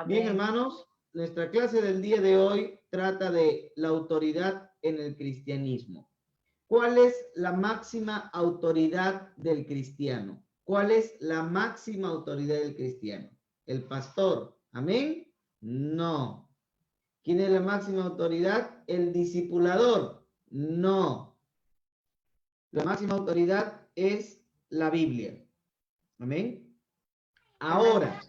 Bien, hermanos, nuestra clase del día de hoy trata de la autoridad en el cristianismo. ¿Cuál es la máxima autoridad del cristiano? ¿Cuál es la máxima autoridad del cristiano? ¿El pastor? ¿Amén? No. ¿Quién es la máxima autoridad? ¿El discipulador? No. La máxima autoridad es la Biblia. ¿Amén? Ahora,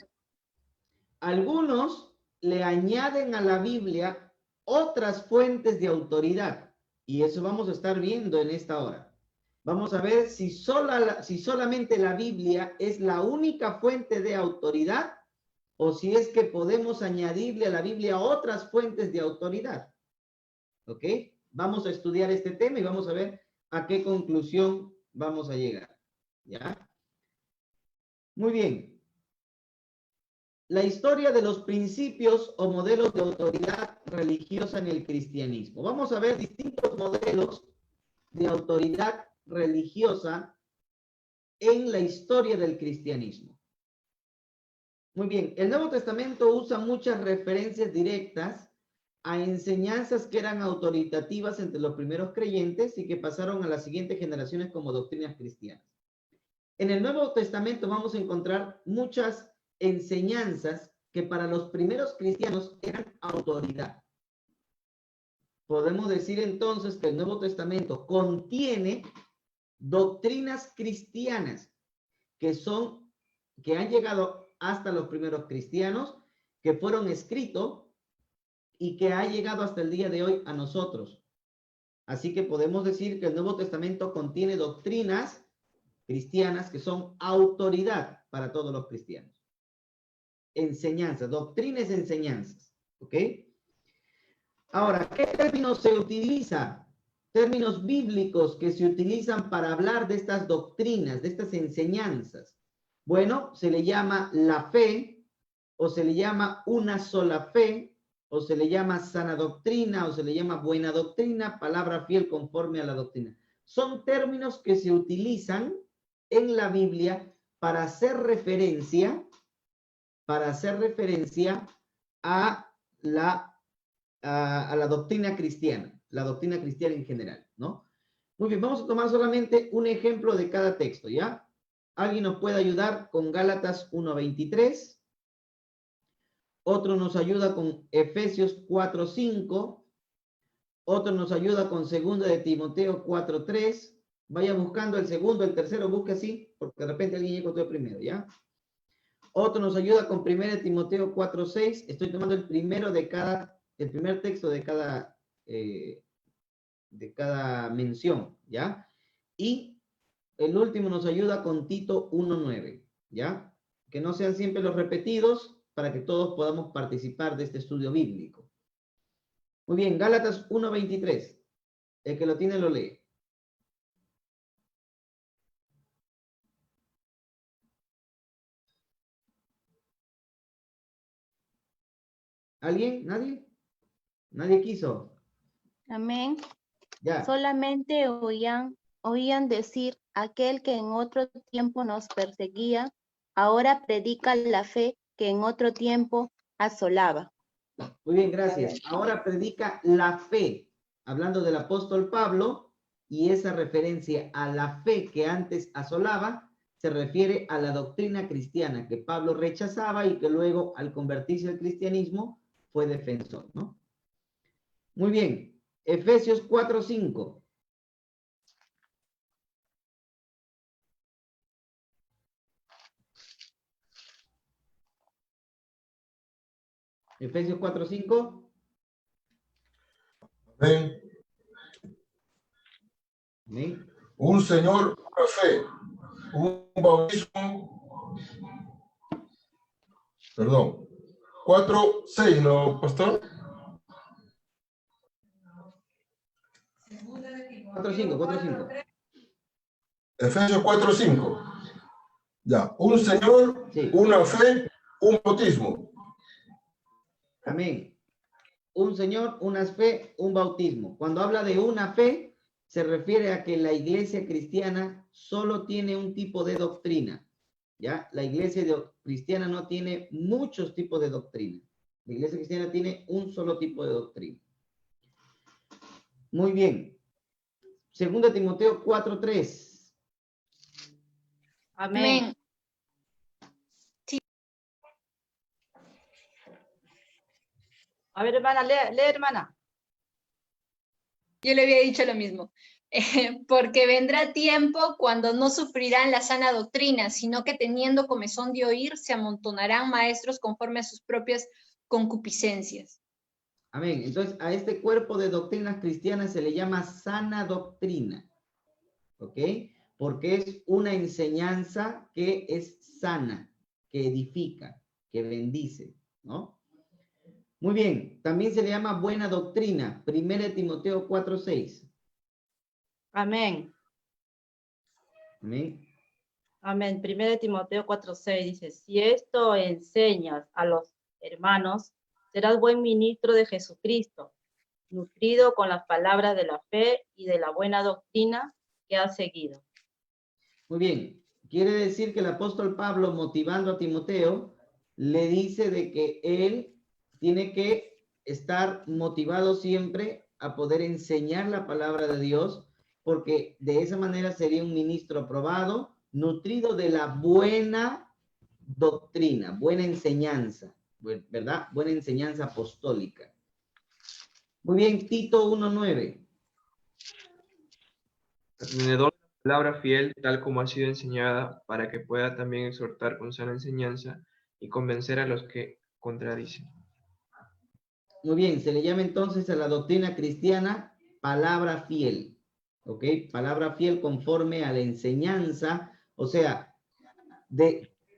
algunos le añaden a la Biblia otras fuentes de autoridad. Y eso vamos a estar viendo en esta hora. Vamos a ver si solamente la Biblia es la única fuente de autoridad o si es que podemos añadirle a la Biblia otras fuentes de autoridad. ¿Ok? Vamos a estudiar este tema y vamos a ver a qué conclusión vamos a llegar. ¿Ya? Muy bien. La historia de los principios o modelos de autoridad religiosa en el cristianismo. Vamos a ver distintos modelos de autoridad religiosa en la historia del cristianismo. Muy bien, el Nuevo Testamento usa muchas referencias directas a enseñanzas que eran autoritativas entre los primeros creyentes y que pasaron a las siguientes generaciones como doctrinas cristianas. En el Nuevo Testamento vamos a encontrar muchas enseñanzas que para los primeros cristianos eran autoridad. Podemos decir entonces que el Nuevo Testamento contiene doctrinas cristianas que han llegado hasta los primeros cristianos, que fueron escritos y que ha llegado hasta el día de hoy a nosotros. Así que podemos decir que el Nuevo Testamento contiene doctrinas cristianas que son autoridad para todos los cristianos. Enseñanzas, doctrinas, enseñanzas. ¿Ok? Ahora, ¿qué términos se utilizan? Términos bíblicos que se utilizan para hablar de estas doctrinas, de estas enseñanzas. Bueno, se le llama la fe, o se le llama una sola fe, o se le llama sana doctrina, o se le llama buena doctrina, palabra fiel conforme a la doctrina. Son términos que se utilizan en la Biblia para hacer referencia a la doctrina cristiana, la doctrina cristiana en general, ¿no? Muy bien, vamos a tomar solamente un ejemplo de cada texto, ¿ya? ¿Alguien nos puede ayudar con Gálatas 1:23? Otro nos ayuda con Efesios 4:5. Otro nos ayuda con 2 de Timoteo 4:3. Vaya buscando el segundo, el tercero, busque así, porque de repente alguien llegó todo primero, ¿ya? Otro nos ayuda con 1 de Timoteo 4:6. Estoy tomando el primer texto de cada mención, ¿ya? Y el último nos ayuda con Tito 1:9, ¿ya? Que no sean siempre los repetidos para que todos podamos participar de este estudio bíblico. Muy bien, Gálatas 1:23. El que lo tiene lo lee. ¿Alguien? ¿Nadie? ¿Nadie quiso? Amén. Ya. Solamente oían decir, aquel que en otro tiempo nos perseguía, ahora predica la fe que en otro tiempo asolaba. Muy bien, gracias. Ahora predica la fe, hablando del apóstol Pablo, y esa referencia a la fe que antes asolaba se refiere a la doctrina cristiana que Pablo rechazaba y que luego, al convertirse al cristianismo, fue defensor, ¿no? Muy bien, Efesios 4:5. Efesios 4:5. Amén. Amén. Un Señor, una fe, un bautismo. Perdón. 4:6, ¿no, pastor? 4:5. Efesios 4:5. Ya. Un Señor, Sí. una fe, un bautismo. Amén. Un Señor, una fe, un bautismo. Cuando habla de una fe, se refiere a que la iglesia cristiana solo tiene un tipo de doctrina. ¿ya? La iglesia cristiana no tiene muchos tipos de doctrina. La iglesia cristiana tiene un solo tipo de doctrina. Muy bien. 2 Timoteo 4:3. Amén. A ver, hermana, lee, hermana. Yo le había dicho lo mismo. Porque vendrá tiempo cuando no sufrirán la sana doctrina, sino que teniendo comezón de oír, se amontonarán maestros conforme a sus propias concupiscencias. Amén. Entonces, a este cuerpo de doctrinas cristianas se le llama sana doctrina. ¿Ok? Porque es una enseñanza que es sana, que edifica, que bendice, ¿no? Muy bien. También se le llama buena doctrina. 1 Timoteo 4:6. Amén. Amén. Amén. 1 Timoteo 4:6 dice, si esto enseñas a los hermanos, serás buen ministro de Jesucristo, nutrido con las palabras de la fe y de la buena doctrina que has seguido. Muy bien. Quiere decir que el apóstol Pablo, motivando a Timoteo, le dice de que él tiene que estar motivado siempre a poder enseñar la palabra de Dios, porque de esa manera sería un ministro aprobado, nutrido de la buena doctrina, buena enseñanza, ¿verdad? Buena enseñanza apostólica. Muy bien, Tito 1:9. Tenedor de la palabra fiel, tal como ha sido enseñada, para que pueda también exhortar con sana enseñanza y convencer a los que contradicen. Muy bien, se le llama entonces a la doctrina cristiana palabra fiel, ¿ok? Palabra fiel conforme a la enseñanza, o sea,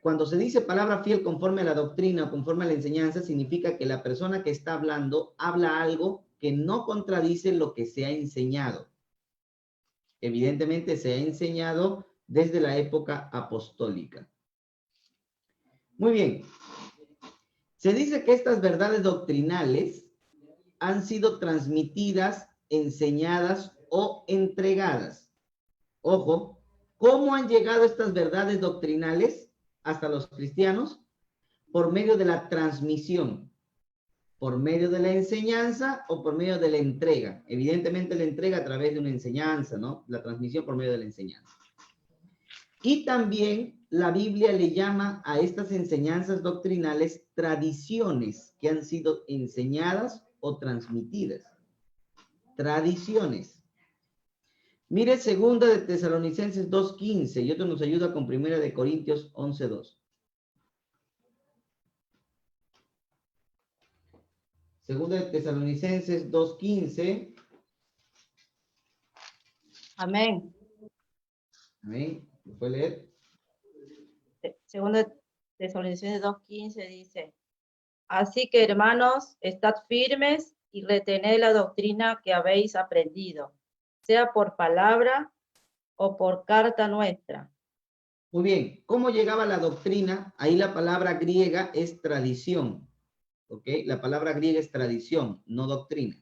cuando se dice palabra fiel conforme a la doctrina o conforme a la enseñanza, significa que la persona que está hablando habla algo que no contradice lo que se ha enseñado. Evidentemente se ha enseñado desde la época apostólica. Muy bien. Se dice que estas verdades doctrinales han sido transmitidas, enseñadas o entregadas. Ojo, ¿cómo han llegado estas verdades doctrinales hasta los cristianos? Por medio de la transmisión, por medio de la enseñanza o por medio de la entrega. Evidentemente la entrega a través de una enseñanza, ¿no? La transmisión por medio de la enseñanza. Y también la Biblia le llama a estas enseñanzas doctrinales tradiciones que han sido enseñadas o transmitidas. Tradiciones. Mire 2 de Tesalonicenses 2:15 y otro nos ayuda con 1 de Corintios 11:2. 2 de Tesalonicenses 2:15. Amén. Amén. ¿Lo puede leer? Segunda Tesalonicenses 2:15 dice, así que hermanos, estad firmes y retened la doctrina que habéis aprendido, sea por palabra o por carta nuestra. Muy bien. ¿Cómo llegaba la doctrina? Ahí la palabra griega es tradición. ¿Ok? La palabra griega es tradición, no doctrina.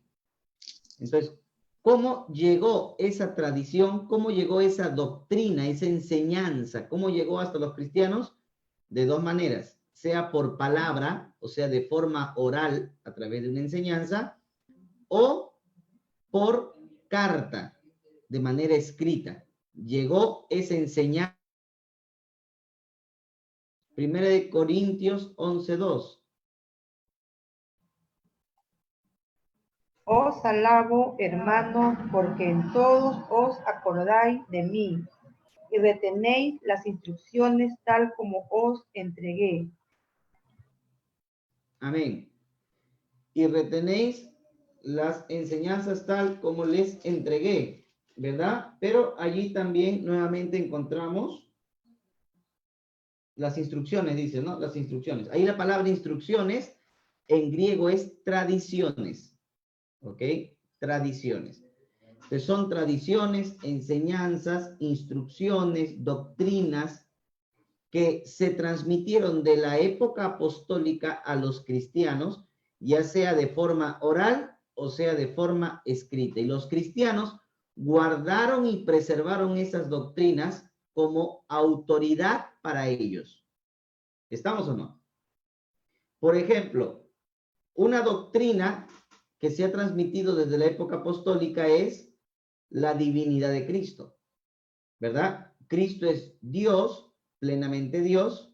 Entonces, ¿cómo llegó esa tradición? ¿Cómo llegó esa doctrina, esa enseñanza? ¿Cómo llegó hasta los cristianos? De dos maneras, sea por palabra, o sea, de forma oral, a través de una enseñanza, o por carta, de manera escrita. Llegó esa enseñanza. 1 de Corintios 11:2. Os alabo, hermanos, porque en todos os acordáis de mí y retenéis las instrucciones tal como os entregué. Amén. Y retenéis las enseñanzas tal como les entregué, ¿verdad? Pero allí también nuevamente encontramos las instrucciones, dice, ¿no? Las instrucciones. Ahí la palabra instrucciones en griego es tradiciones, ¿ok? Tradiciones. Entonces son tradiciones, enseñanzas, instrucciones, doctrinas que se transmitieron de la época apostólica a los cristianos, ya sea de forma oral o sea de forma escrita. Y los cristianos guardaron y preservaron esas doctrinas como autoridad para ellos. ¿Estamos o no? Por ejemplo, una doctrina que se ha transmitido desde la época apostólica es la divinidad de Cristo, ¿verdad? Cristo es Dios, plenamente Dios,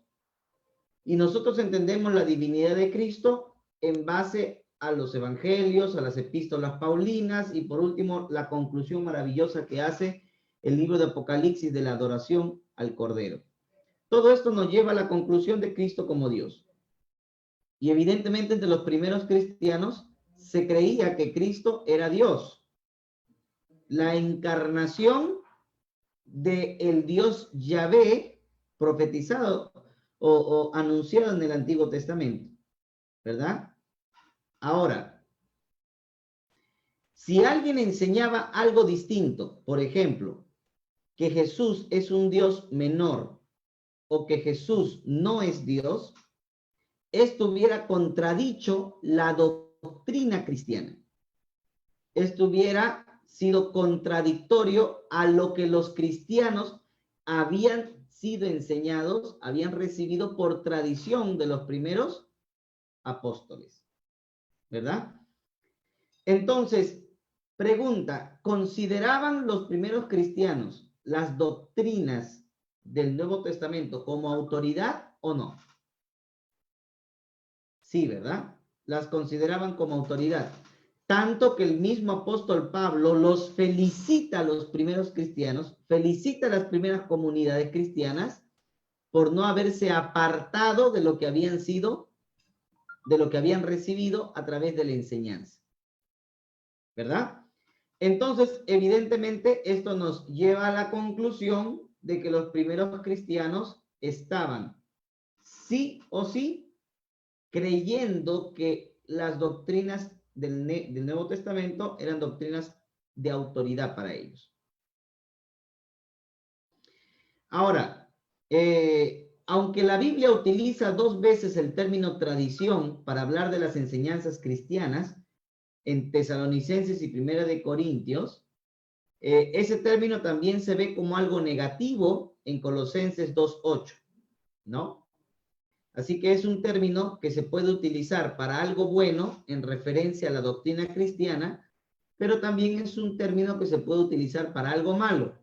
y nosotros entendemos la divinidad de Cristo en base a los evangelios, a las epístolas paulinas, y por último, la conclusión maravillosa que hace el libro de Apocalipsis de la adoración al Cordero. Todo esto nos lleva a la conclusión de Cristo como Dios. Y evidentemente entre los primeros cristianos se creía que Cristo era Dios. La encarnación del Dios Yahvé profetizado o anunciado en el Antiguo Testamento, ¿verdad? Ahora, si alguien enseñaba algo distinto, por ejemplo, que Jesús es un Dios menor o que Jesús no es Dios, esto hubiera contradicho la doctrina cristiana. Esto hubiera sido contradictorio a lo que los cristianos habían sido enseñados, habían recibido por tradición de los primeros apóstoles, ¿verdad? Entonces, pregunta, ¿consideraban los primeros cristianos las doctrinas del Nuevo Testamento como autoridad o no? Sí, ¿verdad? Las consideraban como autoridad. Tanto que el mismo apóstol Pablo los felicita a los primeros cristianos, felicita a las primeras comunidades cristianas por no haberse apartado de lo que habían sido, de lo que habían recibido a través de la enseñanza. ¿Verdad? Entonces, evidentemente, esto nos lleva a la conclusión de que los primeros cristianos estaban, sí o sí, creyendo que las doctrinas del Nuevo Testamento eran doctrinas de autoridad para ellos. Ahora, aunque la Biblia utiliza 2 veces el término tradición para hablar de las enseñanzas cristianas, en Tesalonicenses y Primera de Corintios, ese término también se ve como algo negativo en Colosenses 2:8, ¿no? Así que es un término que se puede utilizar para algo bueno en referencia a la doctrina cristiana, pero también es un término que se puede utilizar para algo malo,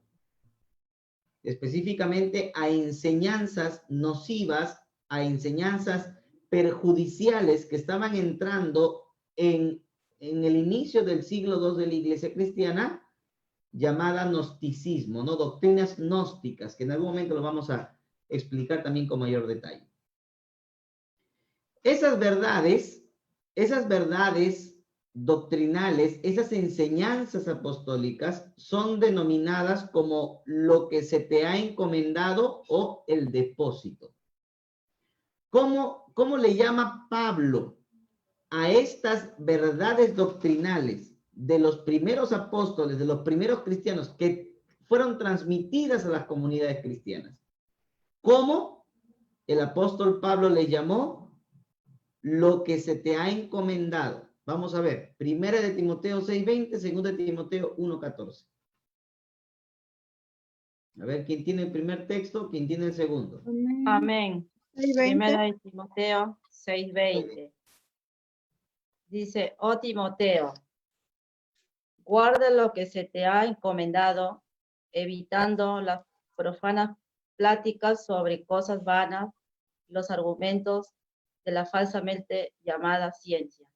específicamente a enseñanzas nocivas, a enseñanzas perjudiciales que estaban entrando en el inicio del siglo II de la Iglesia cristiana, llamada gnosticismo, ¿no? Doctrinas gnósticas, que en algún momento lo vamos a explicar también con mayor detalle. Esas verdades doctrinales, esas enseñanzas apostólicas son denominadas como lo que se te ha encomendado o el depósito. ¿Cómo le llama Pablo a estas verdades doctrinales de los primeros apóstoles, de los primeros cristianos que fueron transmitidas a las comunidades cristianas? ¿Cómo el apóstol Pablo le llamó lo que se te ha encomendado? Vamos a ver, 1 de Timoteo 6:20, 2 de Timoteo 1:14. A ver, ¿quién tiene el primer texto? ¿Quién tiene el segundo? Amén. 6:20. Primera de Timoteo 6:20. Dice, oh Timoteo, guarda lo que se te ha encomendado, evitando las profanas pláticas sobre cosas vanas, los argumentos de la falsamente llamada ciencia.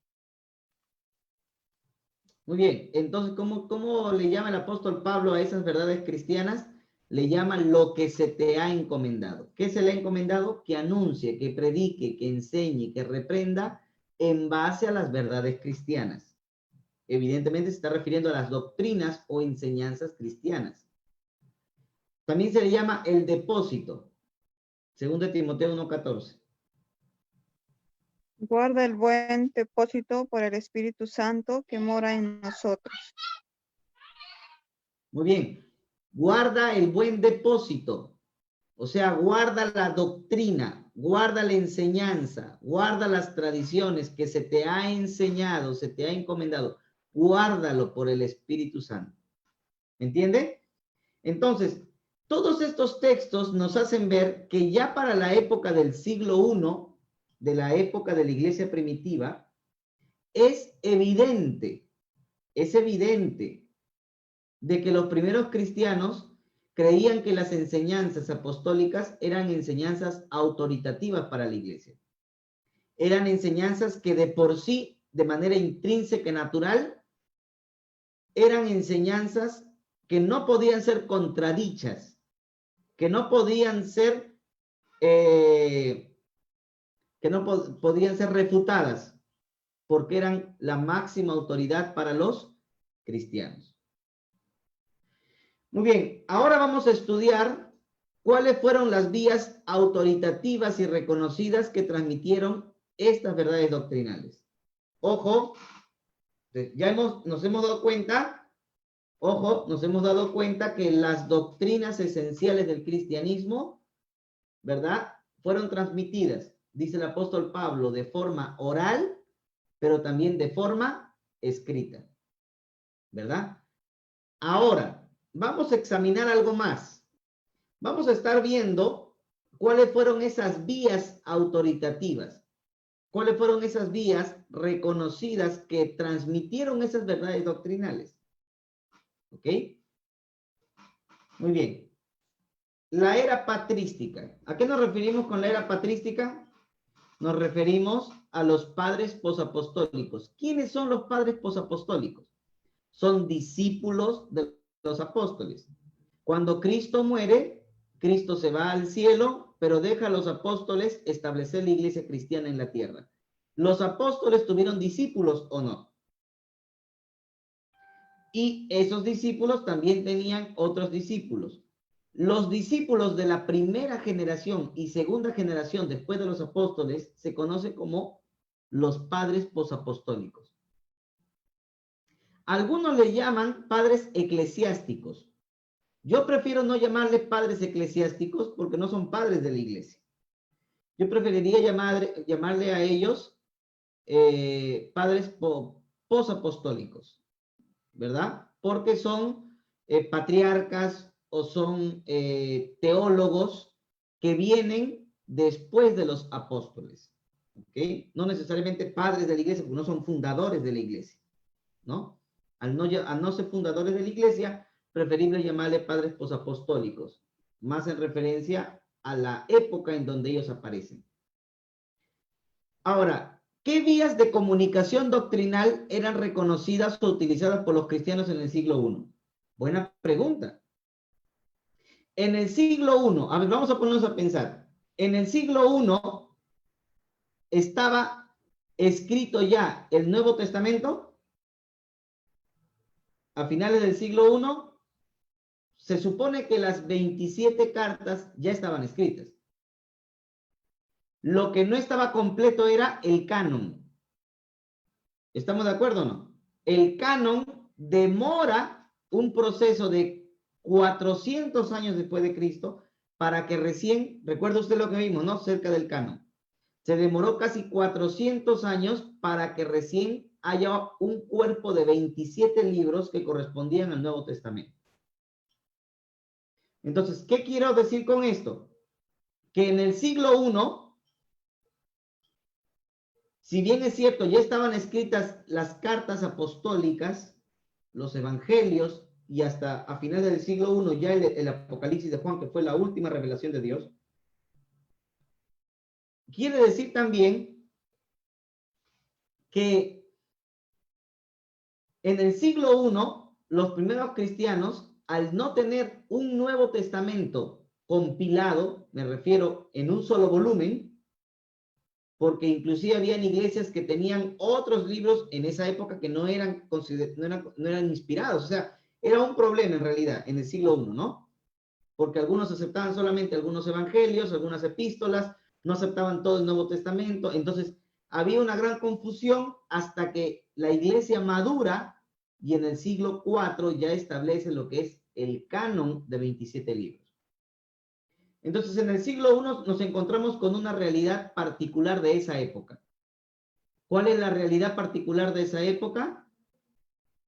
Muy bien, entonces, ¿cómo le llama el apóstol Pablo a esas verdades cristianas? Le llama lo que se te ha encomendado. ¿Qué se le ha encomendado? Que anuncie, que predique, que enseñe, que reprenda en base a las verdades cristianas. Evidentemente se está refiriendo a las doctrinas o enseñanzas cristianas. También se le llama el depósito. 2 Timoteo 1:14. Guarda el buen depósito por el Espíritu Santo que mora en nosotros. Muy bien. Guarda el buen depósito. O sea, guarda la doctrina, guarda la enseñanza, guarda las tradiciones que se te ha enseñado, se te ha encomendado. Guárdalo por el Espíritu Santo. ¿Entiende? Entonces, Todos estos textos nos hacen ver que ya para la época del siglo I, de la época de la iglesia primitiva, es evidente de que los primeros cristianos creían que las enseñanzas apostólicas eran enseñanzas autoritativas para la iglesia. Eran enseñanzas que de por sí, de manera intrínseca y natural, eran enseñanzas que no podían ser contradichas, que no podían ser, podían ser refutadas, porque eran la máxima autoridad para los cristianos. Muy bien, ahora vamos a estudiar cuáles fueron las vías autoritativas y reconocidas que transmitieron estas verdades doctrinales. Ojo, nos hemos dado cuenta que las doctrinas esenciales del cristianismo, ¿verdad?, fueron transmitidas, dice el apóstol Pablo, de forma oral, pero también de forma escrita, ¿verdad? Ahora, vamos a examinar algo más. Vamos a estar viendo cuáles fueron esas vías autoritativas, cuáles fueron esas vías reconocidas que transmitieron esas verdades doctrinales. ¿Ok? Muy bien. La era patrística. ¿A qué nos referimos con la era patrística? Nos referimos a los padres posapostólicos. ¿Quiénes son los padres posapostólicos? Son discípulos de los apóstoles. Cuando Cristo muere, Cristo se va al cielo, pero deja a los apóstoles establecer la iglesia cristiana en la tierra. ¿Los apóstoles tuvieron discípulos o no? Y esos discípulos también tenían otros discípulos. Los discípulos de la primera generación y segunda generación después de los apóstoles se conocen como los padres posapostólicos. Algunos le llaman padres eclesiásticos. Yo prefiero no llamarles padres eclesiásticos porque no son padres de la iglesia. Yo preferiría llamarle a ellos padres posapostólicos, ¿verdad? Porque son patriarcas o son teólogos que vienen después de los apóstoles, ¿ok? No necesariamente padres de la iglesia, porque no son fundadores de la iglesia, ¿no? Al no ser fundadores de la iglesia, preferible llamarle padres posapostólicos, más en referencia a la época en donde ellos aparecen. Ahora, ¿qué vías de comunicación doctrinal eran reconocidas o utilizadas por los cristianos en el siglo I? Buena pregunta. En el siglo I, a ver, vamos a ponernos a pensar. En el siglo I estaba escrito ya el Nuevo Testamento. A finales del siglo I, se supone que las 27 cartas ya estaban escritas. Lo que no estaba completo era el canon. ¿Estamos de acuerdo o no? El canon demora un proceso de 400 años después de Cristo para que recién, recuerda usted lo que vimos, ¿no? Cerca del canon. Se demoró casi 400 años para que recién haya un cuerpo de 27 libros que correspondían al Nuevo Testamento. Entonces, ¿qué quiero decir con esto? Que en el siglo I, si bien es cierto, ya estaban escritas las cartas apostólicas, los evangelios, y hasta a finales del siglo I ya el Apocalipsis de Juan, que fue la última revelación de Dios, quiere decir también que en el siglo I, los primeros cristianos, al no tener un Nuevo Testamento compilado, me refiero en un solo volumen, porque inclusive habían iglesias que tenían otros libros en esa época que no eran inspirados, o sea, era un problema en realidad en el siglo I, ¿no? Porque algunos aceptaban solamente algunos evangelios, algunas epístolas, no aceptaban todo el Nuevo Testamento, entonces había una gran confusión hasta que la iglesia madura y en el siglo IV ya establece lo que es el canon de 27 libros. Entonces, en el siglo I nos encontramos con una realidad particular de esa época. ¿Cuál es la realidad particular de esa época?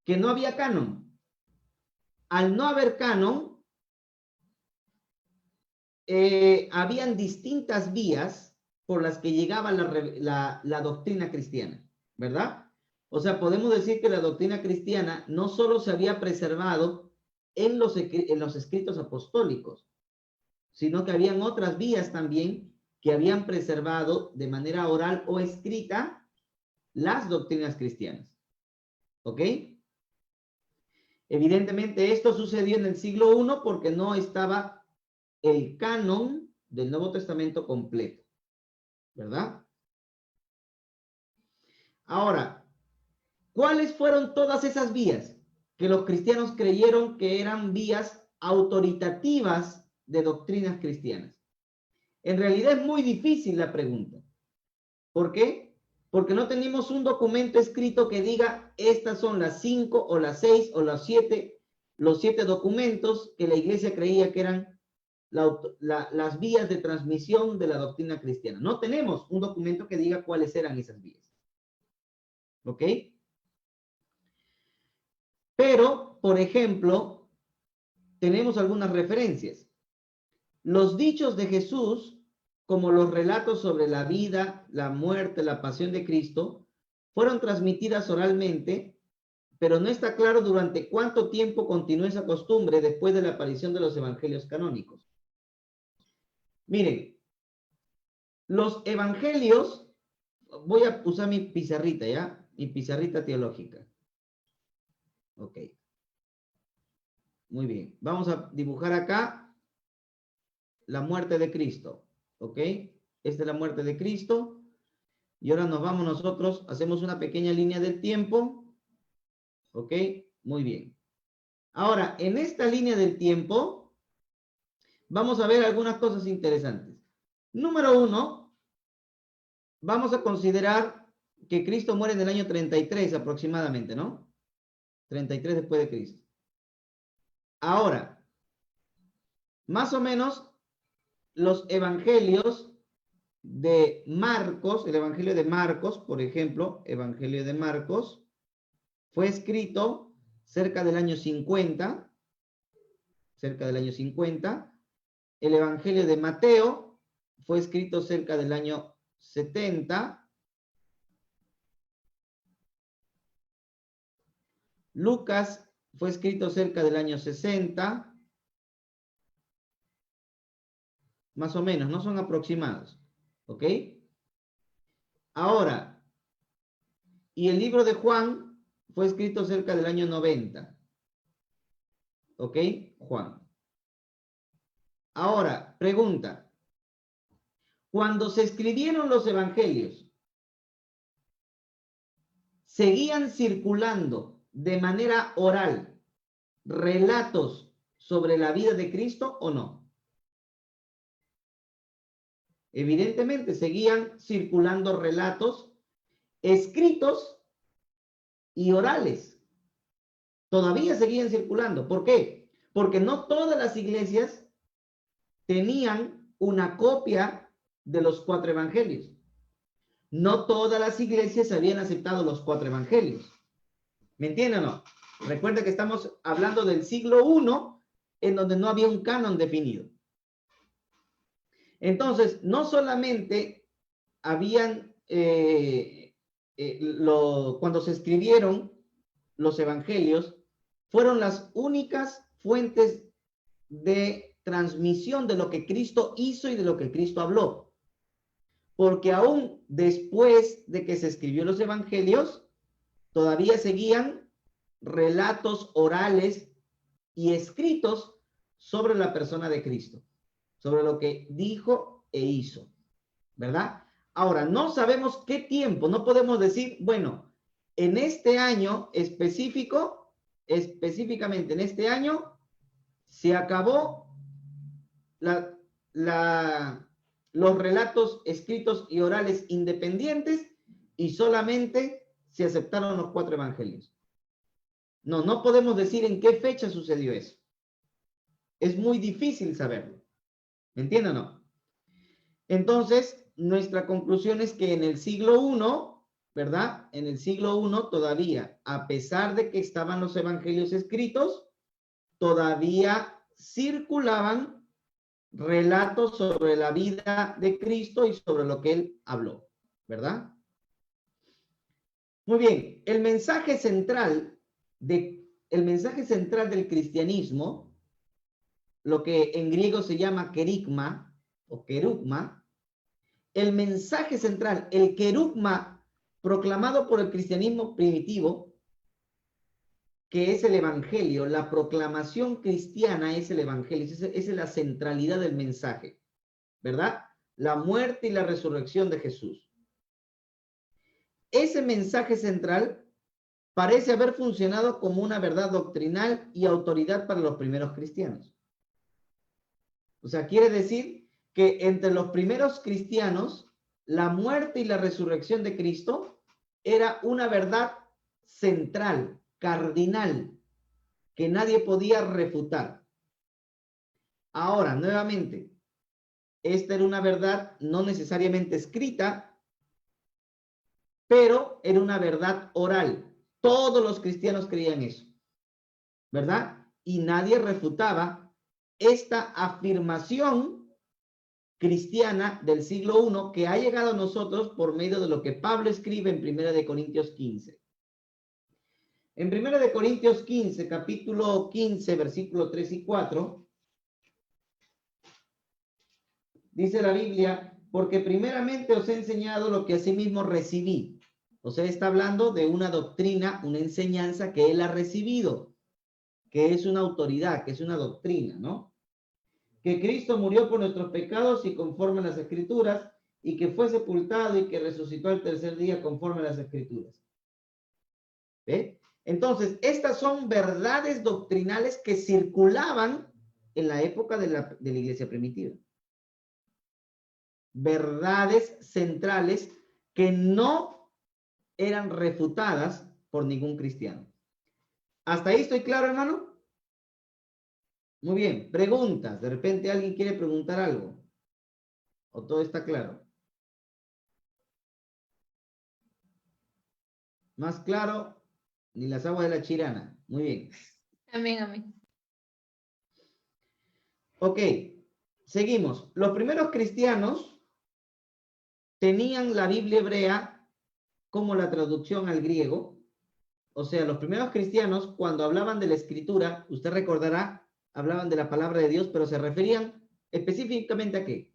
Que no había canon. Al no haber canon, habían distintas vías por las que llegaba la doctrina cristiana, ¿verdad? O sea, podemos decir que la doctrina cristiana no solo se había preservado en los escritos apostólicos, sino que habían otras vías también que habían preservado de manera oral o escrita las doctrinas cristianas. ¿Ok? Evidentemente esto sucedió en el siglo I porque no estaba el canon del Nuevo Testamento completo, ¿verdad? Ahora, ¿cuáles fueron todas esas vías que los cristianos creyeron que eran vías autoritativas de doctrinas cristianas? En realidad es muy difícil la pregunta. ¿Por qué? Porque no tenemos un documento escrito que diga estas son las 5 o las 6 o los 7 documentos que la iglesia creía que eran las vías de transmisión de la doctrina cristiana. No tenemos un documento que diga cuáles eran esas vías. ¿Ok? Pero, por ejemplo, tenemos algunas referencias. Los dichos de Jesús, como los relatos sobre la vida, la muerte, la pasión de Cristo, fueron transmitidas oralmente, pero no está claro durante cuánto tiempo continuó esa costumbre después de la aparición de los evangelios canónicos. Miren, los evangelios, voy a usar mi pizarrita, ¿ya? Mi pizarrita teológica. Ok. Muy bien. Vamos a dibujar acá la muerte de Cristo. ¿Ok? Esta es la muerte de Cristo. Y ahora nos vamos nosotros, hacemos una pequeña línea del tiempo. ¿Ok? Muy bien. Ahora, en esta línea del tiempo, vamos a ver algunas cosas interesantes. Número 1, vamos a considerar que Cristo muere en el año 33 aproximadamente, ¿no? 33 después de Cristo. Ahora, más o menos, los evangelios de Marcos, el evangelio de Marcos, por ejemplo, evangelio de Marcos, fue escrito cerca del año 50, El evangelio de Mateo fue escrito cerca del año 70. Lucas fue escrito cerca del año 60. Más o menos, no son aproximados. ¿Ok? Ahora, y el libro de Juan fue escrito cerca del año 90. ¿Ok? Juan. Ahora, pregunta. Cuando se escribieron los evangelios, ¿seguían circulando de manera oral relatos sobre la vida de Cristo o no? Evidentemente, seguían circulando relatos escritos y orales. Todavía seguían circulando. ¿Por qué? Porque no todas las iglesias tenían una copia de los 4 evangelios. No todas las iglesias habían aceptado los 4 evangelios. ¿Me entienden o no? Recuerda que estamos hablando del siglo I, en donde no había un canon definido. Entonces, no solamente habían, cuando se escribieron los evangelios, fueron las únicas fuentes de transmisión de lo que Cristo hizo y de lo que Cristo habló. Porque aún después de que se escribió los evangelios, todavía seguían relatos orales y escritos sobre la persona de Cristo, sobre lo que dijo e hizo, ¿verdad? Ahora, no sabemos qué tiempo, no podemos decir, bueno, en este año específicamente en este año, se acabó los relatos escritos y orales independientes y solamente se aceptaron los 4 evangelios. No, no podemos decir en qué fecha sucedió eso. Es muy difícil saberlo. ¿Me entienden o no? Entonces, nuestra conclusión es que en el siglo I, ¿verdad? En el siglo I todavía, a pesar de que estaban los evangelios escritos, todavía circulaban relatos sobre la vida de Cristo y sobre lo que él habló, ¿verdad? Muy bien, el mensaje central del cristianismo, lo que en griego se llama kerygma o kerugma, el mensaje central, el kerugma proclamado por el cristianismo primitivo, que es el evangelio, la proclamación cristiana es el evangelio, esa es la centralidad del mensaje, ¿verdad? La muerte y la resurrección de Jesús. Ese mensaje central parece haber funcionado como una verdad doctrinal y autoridad para los primeros cristianos. O sea, quiere decir que entre los primeros cristianos, la muerte y la resurrección de Cristo era una verdad central, cardinal, que nadie podía refutar. Ahora, nuevamente, esta era una verdad no necesariamente escrita, pero era una verdad oral. Todos los cristianos creían eso, ¿verdad? Y nadie refutaba esta afirmación cristiana del siglo I que ha llegado a nosotros por medio de lo que Pablo escribe en 1 Corintios 15. En 1 Corintios 15, capítulo 15, versículo 3 y 4, dice la Biblia, porque primeramente os he enseñado lo que asimismo recibí. O sea, está hablando de una doctrina, una enseñanza que él ha recibido, que es una autoridad, que es una doctrina, ¿no? Que Cristo murió por nuestros pecados y conforme a las Escrituras, y que fue sepultado y que resucitó al tercer día conforme a las Escrituras. ¿Ve? Entonces, estas son verdades doctrinales que circulaban en la época de la iglesia primitiva. Verdades centrales que no eran refutadas por ningún cristiano. ¿Hasta ahí estoy claro, hermano? Muy bien, preguntas. De repente alguien quiere preguntar algo. ¿O todo está claro? Más claro, ni las aguas de la Chirana. Muy bien. Amén, amén. Ok, seguimos. Los primeros cristianos tenían la Biblia hebrea como la traducción al griego. O sea, los primeros cristianos, cuando hablaban de la escritura, usted recordará, hablaban de la palabra de Dios, pero se referían específicamente ¿a qué?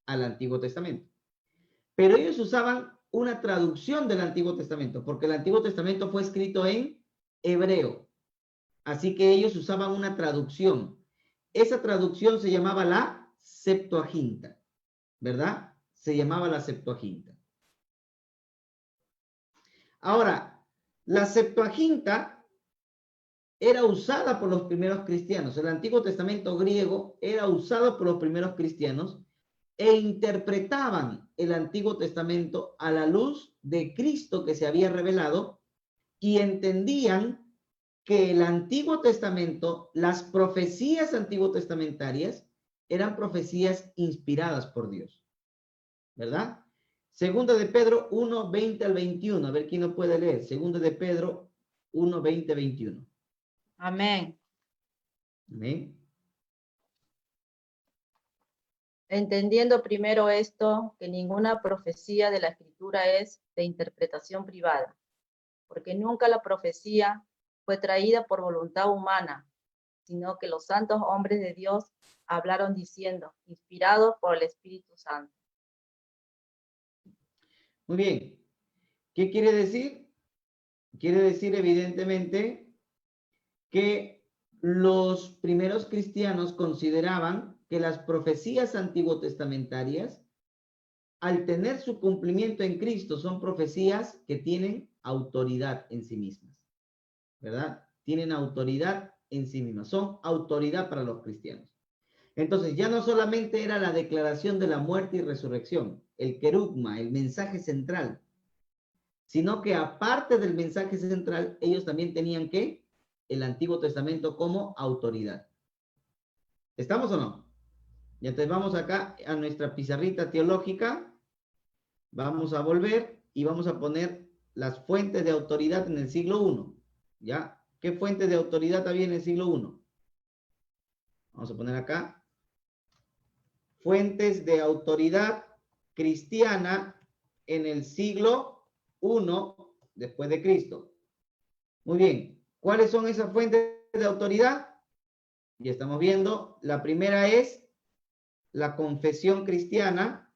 Al Antiguo Testamento. Pero ellos usaban una traducción del Antiguo Testamento, porque el Antiguo Testamento fue escrito en hebreo. Así que ellos usaban una traducción. Esa traducción se llamaba la Septuaginta, ¿verdad? Se llamaba la Septuaginta. Ahora, la Septuaginta era usada por los primeros cristianos. El Antiguo Testamento griego era usado por los primeros cristianos e interpretaban el Antiguo Testamento a la luz de Cristo que se había revelado y entendían que el Antiguo Testamento, las profecías antiguo-testamentarias, eran profecías inspiradas por Dios, ¿verdad? Segunda de Pedro 1, 20 al 21. A ver quién lo puede leer. Segunda de Pedro 1, 20, 21. Amén. Amén. Entendiendo primero esto, que ninguna profecía de la Escritura es de interpretación privada, porque nunca la profecía fue traída por voluntad humana, sino que los santos hombres de Dios hablaron diciendo, inspirados por el Espíritu Santo. Muy bien. ¿Qué quiere decir? Quiere decir evidentemente que los primeros cristianos consideraban que las profecías antiguo-testamentarias, al tener su cumplimiento en Cristo, son profecías que tienen autoridad en sí mismas, ¿verdad? Tienen autoridad en sí mismas, son autoridad para los cristianos. Entonces, ya no solamente era la declaración de la muerte y resurrección, el querugma, el mensaje central, sino que aparte del mensaje central, ellos también tenían que el Antiguo Testamento como autoridad. ¿Estamos o no? Y entonces vamos acá a nuestra pizarrita teológica, vamos a volver y vamos a poner las fuentes de autoridad en el siglo I. ¿Ya? ¿Qué fuentes de autoridad había en el siglo I? Vamos a poner acá. fuentes de autoridad cristiana en el siglo I después de Cristo. Muy bien, ¿cuáles son esas fuentes de autoridad? Ya estamos viendo, la primera es la confesión cristiana,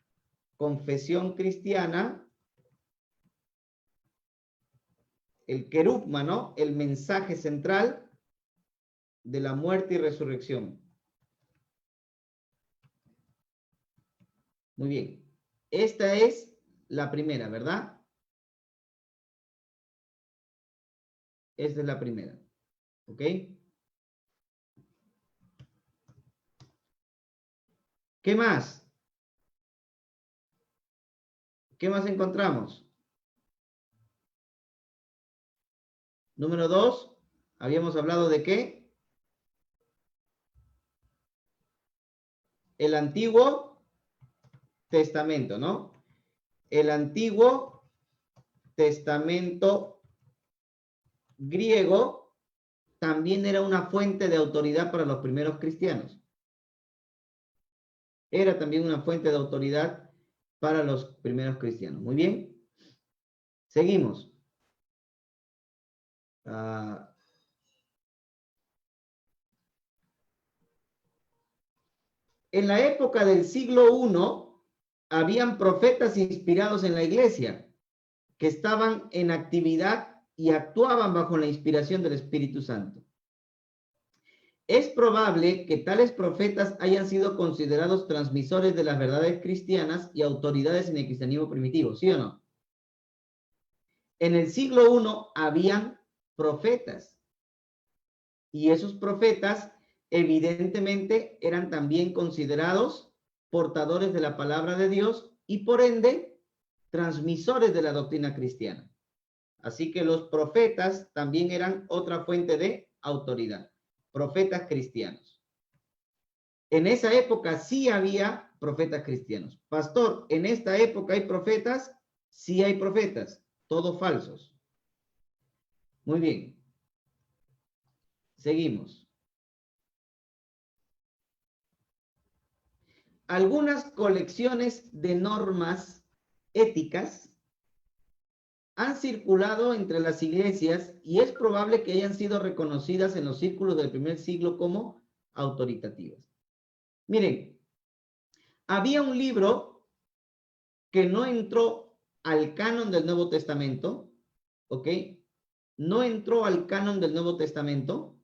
el querugma, ¿no? El mensaje central de la muerte y resurrección. Muy bien. Esta es la primera, ¿verdad? Esta es la primera. ¿Ok? ¿Qué más? ¿Qué más encontramos? Número 2, habíamos hablado de qué? El Antiguo Testamento, ¿no? El Antiguo Testamento griego también era una fuente de autoridad para los primeros cristianos. Era también una fuente de autoridad para los primeros cristianos. Muy bien. Seguimos. En la época del siglo I, habían profetas inspirados en la iglesia que estaban en actividad y actuaban bajo la inspiración del Espíritu Santo. Es probable que tales profetas hayan sido considerados transmisores de las verdades cristianas y autoridades en el cristianismo primitivo, ¿sí o no? En el siglo I habían profetas y esos profetas evidentemente eran también considerados portadores de la palabra de Dios y por ende transmisores de la doctrina cristiana. Así que los profetas también eran otra fuente de autoridad, profetas cristianos. En esa época sí había profetas cristianos. Pastor, ¿en esta época hay profetas? Sí hay profetas, todos falsos. Muy bien. Seguimos. Algunas colecciones de normas éticas han circulado entre las iglesias y es probable que hayan sido reconocidas en los círculos del primer siglo como autoritativas. Miren, había un libro que no entró al canon del Nuevo Testamento, ¿ok? No entró al canon del Nuevo Testamento,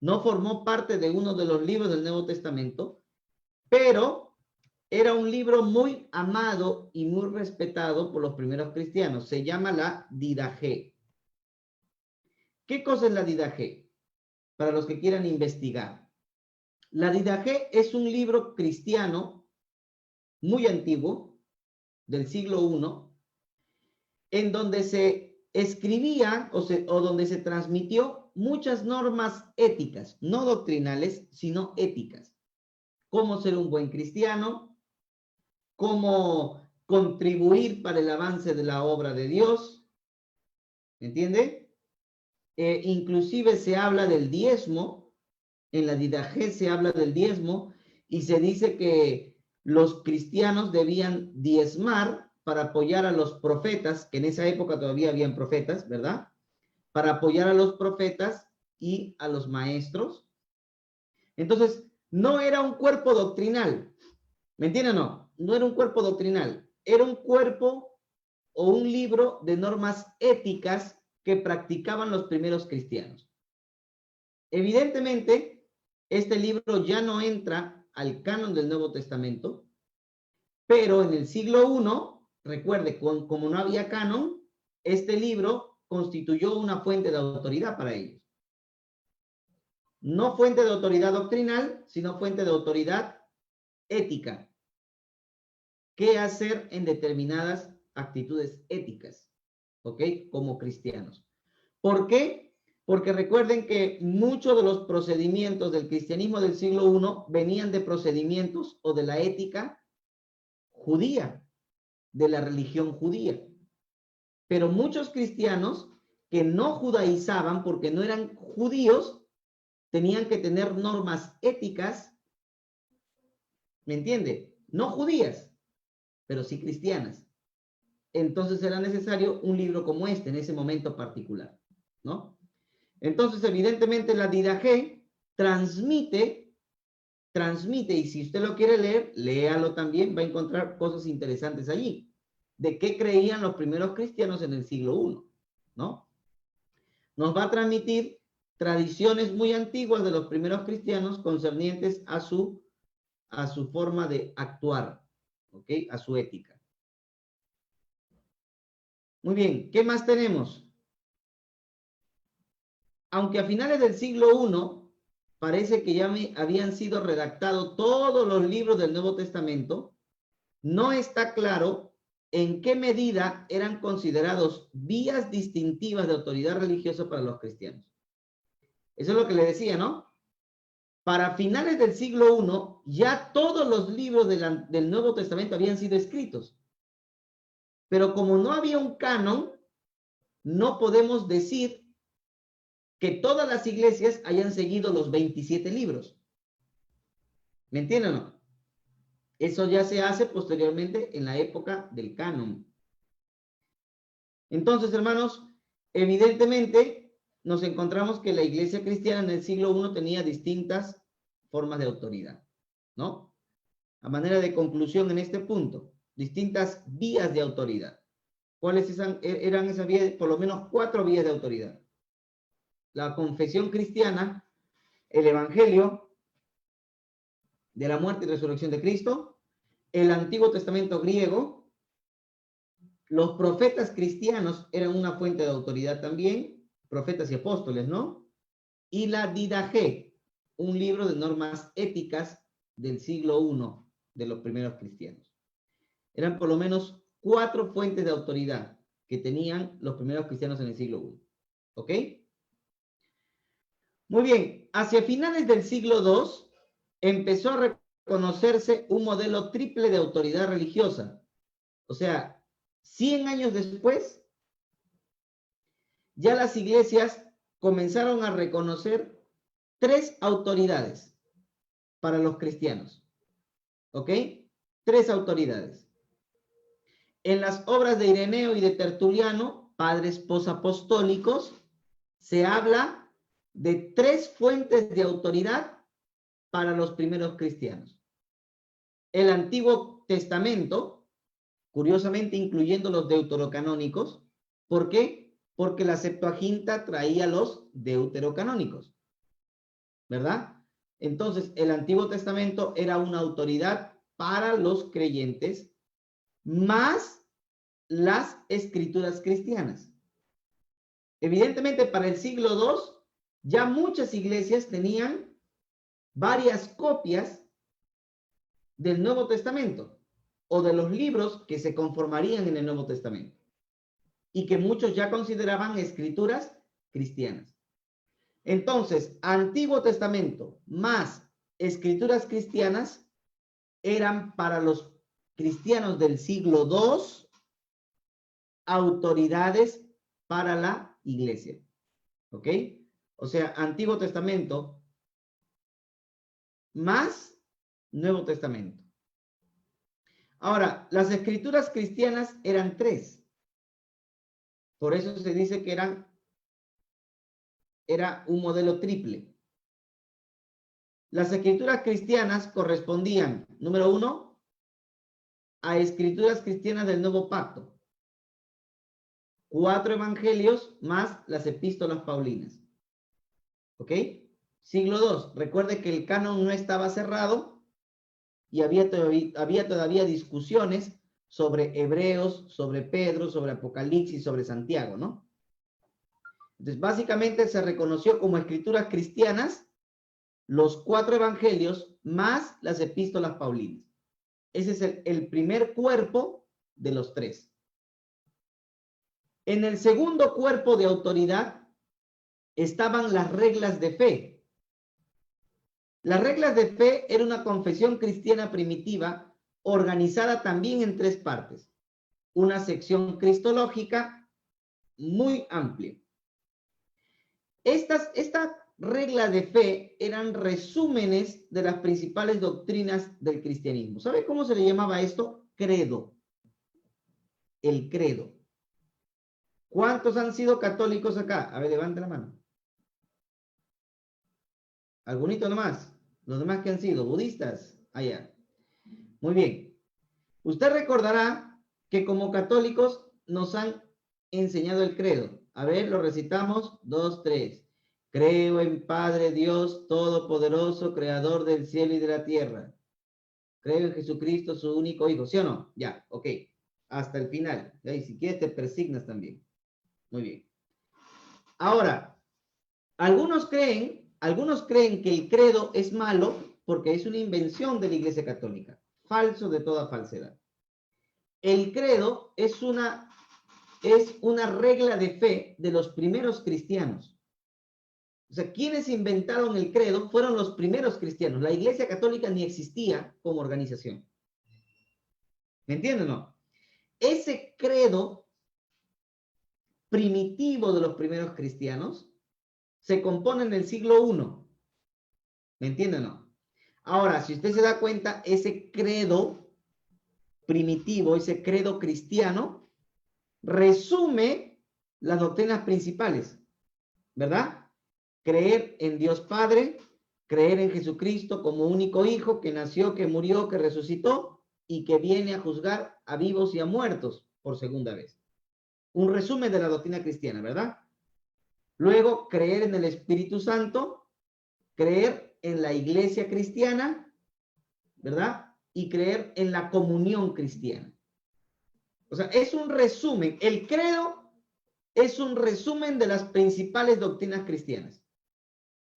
no formó parte de uno de los libros del Nuevo Testamento, pero era un libro muy amado y muy respetado por los primeros cristianos. Se llama la Didaché. ¿Qué cosa es la Didaché? Para los que quieran investigar. La Didaché es un libro cristiano muy antiguo, del siglo I, en donde se escribía o donde se transmitió muchas normas éticas, no doctrinales, sino éticas. Cómo ser un buen cristiano, cómo contribuir para el avance de la obra de Dios, ¿entiende? Inclusive se habla del diezmo, en la Didaché se habla del diezmo y se dice que los cristianos debían diezmar para apoyar a los profetas, que en esa época todavía habían profetas, ¿verdad? Para apoyar a los profetas y a los maestros. Entonces, no era un cuerpo doctrinal, ¿me entienden o no? No era un cuerpo doctrinal, era un cuerpo o un libro de normas éticas que practicaban los primeros cristianos. Evidentemente, este libro ya no entra al canon del Nuevo Testamento, pero en el siglo I, recuerde, como no había canon, este libro constituyó una fuente de autoridad para ellos. No fuente de autoridad doctrinal, sino fuente de autoridad ética. ¿Qué hacer en determinadas actitudes éticas? ¿Ok? Como cristianos. ¿Por qué? Porque recuerden que muchos de los procedimientos del cristianismo del siglo I venían de procedimientos o de la ética judía, de la religión judía. Pero muchos cristianos que no judaizaban porque no eran judíos, tenían que tener normas éticas, ¿me entiende? no judías, pero sí cristianas. Entonces era necesario un libro como este en ese momento particular, ¿no? Entonces, evidentemente, la Didache transmite, y si usted lo quiere leer, léalo también, va a encontrar cosas interesantes allí, de qué creían los primeros cristianos en el siglo I, ¿no? Nos va a transmitir tradiciones muy antiguas de los primeros cristianos concernientes a su forma de actuar, ¿ok? A su ética. Muy bien, ¿qué más tenemos? Aunque a finales del siglo I parece que ya habían sido redactados todos los libros del Nuevo Testamento, no está claro en qué medida eran considerados vías distintivas de autoridad religiosa para los cristianos. Eso es lo que le decía, ¿no? Para finales del siglo I, ya todos los libros del Nuevo Testamento habían sido escritos. Pero como no había un canon, no podemos decir que todas las iglesias hayan seguido los 27 libros. ¿Me entienden o no? Eso ya se hace posteriormente en la época del canon. Entonces, hermanos, evidentemente nos encontramos que la iglesia cristiana en el siglo I tenía distintas formas de autoridad, ¿no? A manera de conclusión en este punto, distintas vías de autoridad. ¿Cuáles eran esas vías? Por lo menos 4 vías de autoridad. La confesión cristiana, el evangelio de la muerte y resurrección de Cristo, el Antiguo Testamento griego, los profetas cristianos eran una fuente de autoridad también, profetas y apóstoles, ¿no? Y la Didache, un libro de normas éticas del siglo I de los primeros cristianos. Eran por lo menos 4 fuentes de autoridad que tenían los primeros cristianos en el siglo I. ¿Ok? Muy bien, hacia finales del siglo II empezó a reconocerse un modelo triple de autoridad religiosa. O sea, 100 años después, ya las iglesias comenzaron a reconocer 3 autoridades para los cristianos. ¿Ok? 3 autoridades. En las obras de Ireneo y de Tertuliano, padres posapostólicos, se habla de 3 fuentes de autoridad para los primeros cristianos. El Antiguo Testamento, curiosamente incluyendo los deuterocanónicos. ¿Por qué? Porque la Septuaginta traía los deuterocanónicos, ¿verdad? Entonces, el Antiguo Testamento era una autoridad para los creyentes, más las escrituras cristianas. Evidentemente, para el siglo II, ya muchas iglesias tenían varias copias del Nuevo Testamento o de los libros que se conformarían en el Nuevo Testamento y que muchos ya consideraban escrituras cristianas. Entonces, Antiguo Testamento más escrituras cristianas eran para los cristianos del siglo II autoridades para la iglesia. ¿Ok? O sea, Antiguo Testamento más Nuevo Testamento. Ahora, las escrituras cristianas eran 3. Por eso se dice que era un modelo triple. Las escrituras cristianas correspondían, número 1, a escrituras cristianas del Nuevo Pacto. 4 evangelios más las epístolas paulinas. ¿Ok? Siglo II. Recuerde que el canon no estaba cerrado y había todavía discusiones sobre Hebreos, sobre Pedro, sobre Apocalipsis, sobre Santiago, ¿no? Entonces, básicamente se reconoció como escrituras cristianas los 4 evangelios más las epístolas paulinas. Ese es el primer cuerpo de los 3. En el segundo cuerpo de autoridad estaban las reglas de fe. Las reglas de fe era una confesión cristiana primitiva organizada también en 3 partes. Una sección cristológica muy amplia. Esta regla de fe eran resúmenes de las principales doctrinas del cristianismo. ¿Sabe cómo se le llamaba esto? Credo. El credo. ¿Cuántos han sido católicos acá? A ver, levante la mano. ¿Algunito nomás? Los demás que han sido budistas. Allá. Muy bien. Usted recordará que como católicos nos han enseñado el credo. A ver, lo recitamos. 2, 3. Creo en Padre Dios Todopoderoso, Creador del cielo y de la tierra. Creo en Jesucristo, su único Hijo. ¿Sí o no? Ya, ok. Hasta el final. Y si quieres te persignas también. Muy bien. Ahora, algunos creen que el credo es malo porque es una invención de la Iglesia Católica. Falso de toda falsedad. El credo es una regla de fe de los primeros cristianos. O sea, quienes inventaron el credo fueron los primeros cristianos. La Iglesia Católica ni existía como organización. ¿Me entienden o no? Ese credo primitivo de los primeros cristianos se compone en el siglo I. ¿Me entienden o no? Ahora, si usted se da cuenta, ese credo primitivo, ese credo cristiano, resume las doctrinas principales, ¿verdad? Creer en Dios Padre, creer en Jesucristo como único Hijo, que nació, que murió, que resucitó y que viene a juzgar a vivos y a muertos por segunda vez. Un resumen de la doctrina cristiana, ¿verdad? Luego, creer en el Espíritu Santo, creer en la iglesia cristiana, ¿verdad? Y creer en la comunión cristiana. O sea, es un resumen. El credo es un resumen de las principales doctrinas cristianas.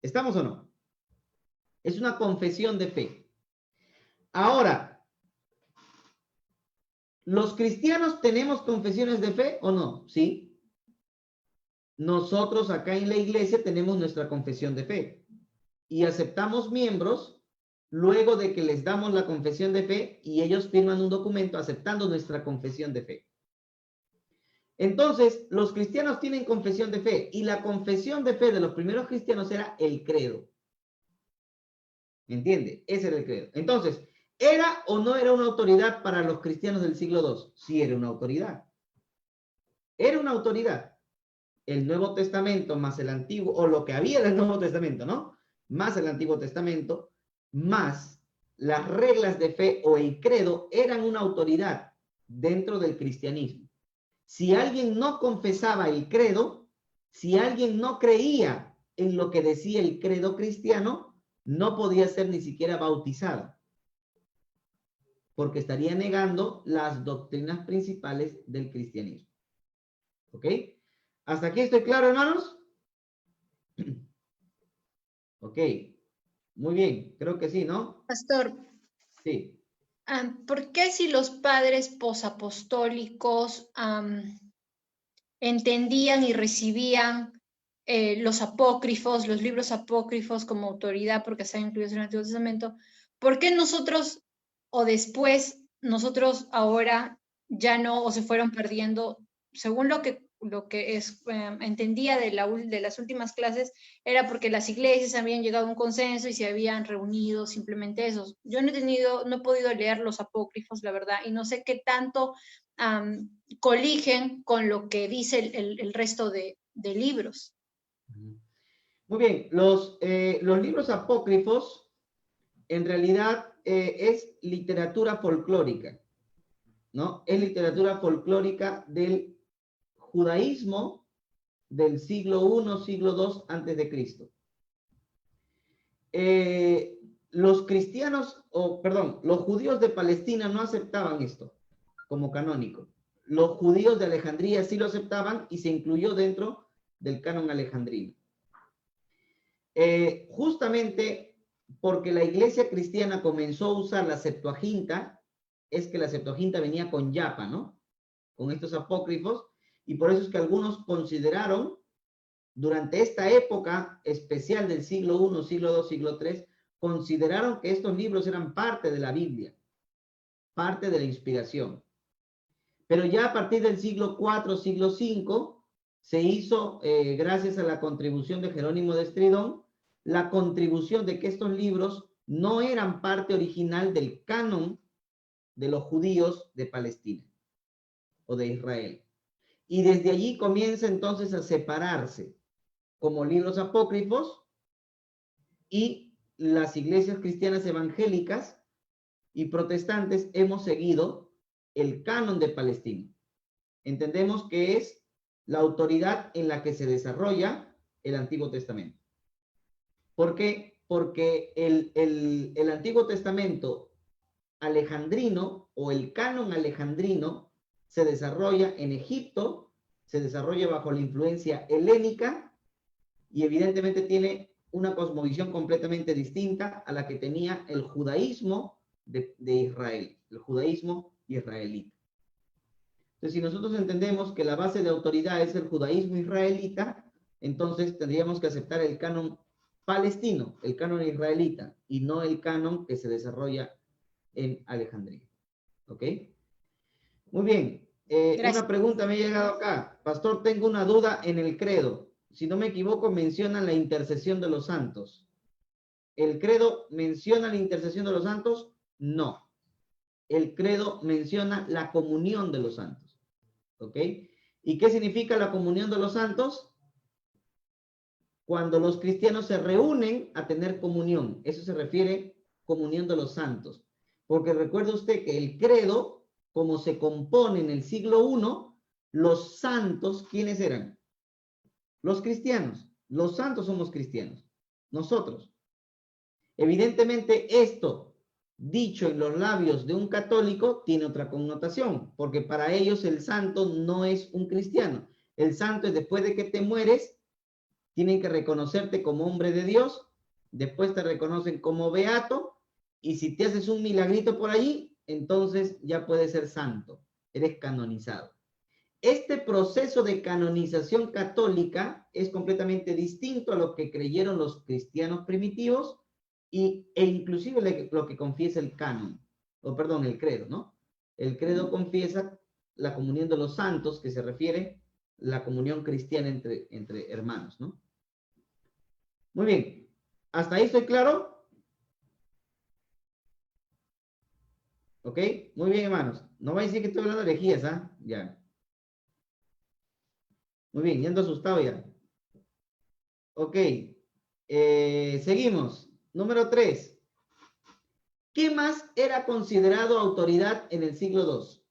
¿Estamos o no? Es una confesión de fe. Ahora, ¿los cristianos tenemos confesiones de fe o no? Sí. Nosotros acá en la iglesia tenemos nuestra confesión de fe y aceptamos miembros luego de que les damos la confesión de fe y ellos firman un documento aceptando nuestra confesión de fe. Entonces, los cristianos tienen confesión de fe y la confesión de fe de los primeros cristianos era el credo. ¿Me entiende? Ese era el credo. Entonces, ¿era o no era una autoridad para los cristianos del siglo II? Sí, era una autoridad. Era una autoridad. El Nuevo Testamento más el Antiguo, o lo que había del Nuevo Testamento, ¿no? Más el Antiguo Testamento, más las reglas de fe o el credo eran una autoridad dentro del cristianismo. Si alguien no confesaba el credo, si alguien no creía en lo que decía el credo cristiano, no podía ser ni siquiera bautizado, porque estaría negando las doctrinas principales del cristianismo. ¿Ok? ¿Hasta aquí estoy claro, hermanos? Ok. Muy bien, creo que sí, ¿no? Pastor, Sí. ¿por qué si los padres posapostólicos entendían y recibían los apócrifos, los libros apócrifos como autoridad porque están incluidos en el Antiguo Testamento, ¿por qué nosotros o después, nosotros ahora ya no o se fueron perdiendo? Según lo que entendía de las últimas clases, era porque las iglesias habían llegado a un consenso y se habían reunido, simplemente eso. Yo no he podido leer los apócrifos, la verdad, y no sé qué tanto coligen con lo que dice el resto de libros. Muy bien, los libros apócrifos en realidad es literatura folclórica, ¿no? Es literatura folclórica del judaísmo del siglo I, siglo II antes de Cristo. Los cristianos, los judíos de Palestina no aceptaban esto como canónico. Los judíos de Alejandría sí lo aceptaban y se incluyó dentro del canon alejandrino. Justamente porque la iglesia cristiana comenzó a usar la Septuaginta, es que la Septuaginta venía con Yapa, ¿no? Con estos apócrifos, y por eso es que algunos consideraron, durante esta época especial del siglo I, siglo II, siglo III, consideraron que estos libros eran parte de la Biblia, parte de la inspiración. Pero ya a partir del siglo IV, siglo V, se hizo, gracias a la contribución de Jerónimo de Estridón, la contribución de que estos libros no eran parte original del canon de los judíos de Palestina o de Israel. Y desde allí comienza entonces a separarse como libros apócrifos, y las iglesias cristianas evangélicas y protestantes hemos seguido el canon de Palestina. Entendemos que es la autoridad en la que se desarrolla el Antiguo Testamento. ¿Por qué? Porque el Antiguo Testamento alejandrino o el canon alejandrino se desarrolla en Egipto, se desarrolla bajo la influencia helénica y evidentemente tiene una cosmovisión completamente distinta a la que tenía el judaísmo de Israel, el judaísmo israelita. Entonces, si nosotros entendemos que la base de autoridad es el judaísmo israelita, entonces tendríamos que aceptar el canon palestino, el canon israelita, y no el canon que se desarrolla en Alejandría. ¿Ok? Muy bien. Una pregunta me ha llegado acá. Pastor, tengo una duda en el credo. Si no me equivoco, mencionan la intercesión de los santos. ¿El credo menciona la intercesión de los santos? No. El credo menciona la comunión de los santos. ¿Ok? ¿Y qué significa la comunión de los santos? Cuando los cristianos se reúnen a tener comunión. Eso se refiere comunión de los santos. Porque recuerde usted que el credo, como se compone en el siglo I, los santos, ¿quiénes eran? Los cristianos. Los santos somos cristianos. Nosotros. Evidentemente esto, dicho en los labios de un católico, tiene otra connotación, porque para ellos el santo no es un cristiano. El santo es después de que te mueres, tienen que reconocerte como hombre de Dios, después te reconocen como beato, y si te haces un milagrito por allí, entonces ya puedes ser santo, eres canonizado. Este proceso de canonización católica es completamente distinto a lo que creyeron los cristianos primitivos e inclusive lo que confiesa el canon, o perdón, el credo, ¿no? El credo confiesa la comunión de los santos, que se refiere a la comunión cristiana entre hermanos, ¿no? Muy bien. ¿Hasta ahí estoy claro? ¿Ok? Muy bien, hermanos. No vais a decir que estoy hablando de herejías, ¿ah? Ya. Muy bien, ya ando asustado ya. Ok. Seguimos. Número 3. ¿Qué más era considerado autoridad en el siglo II?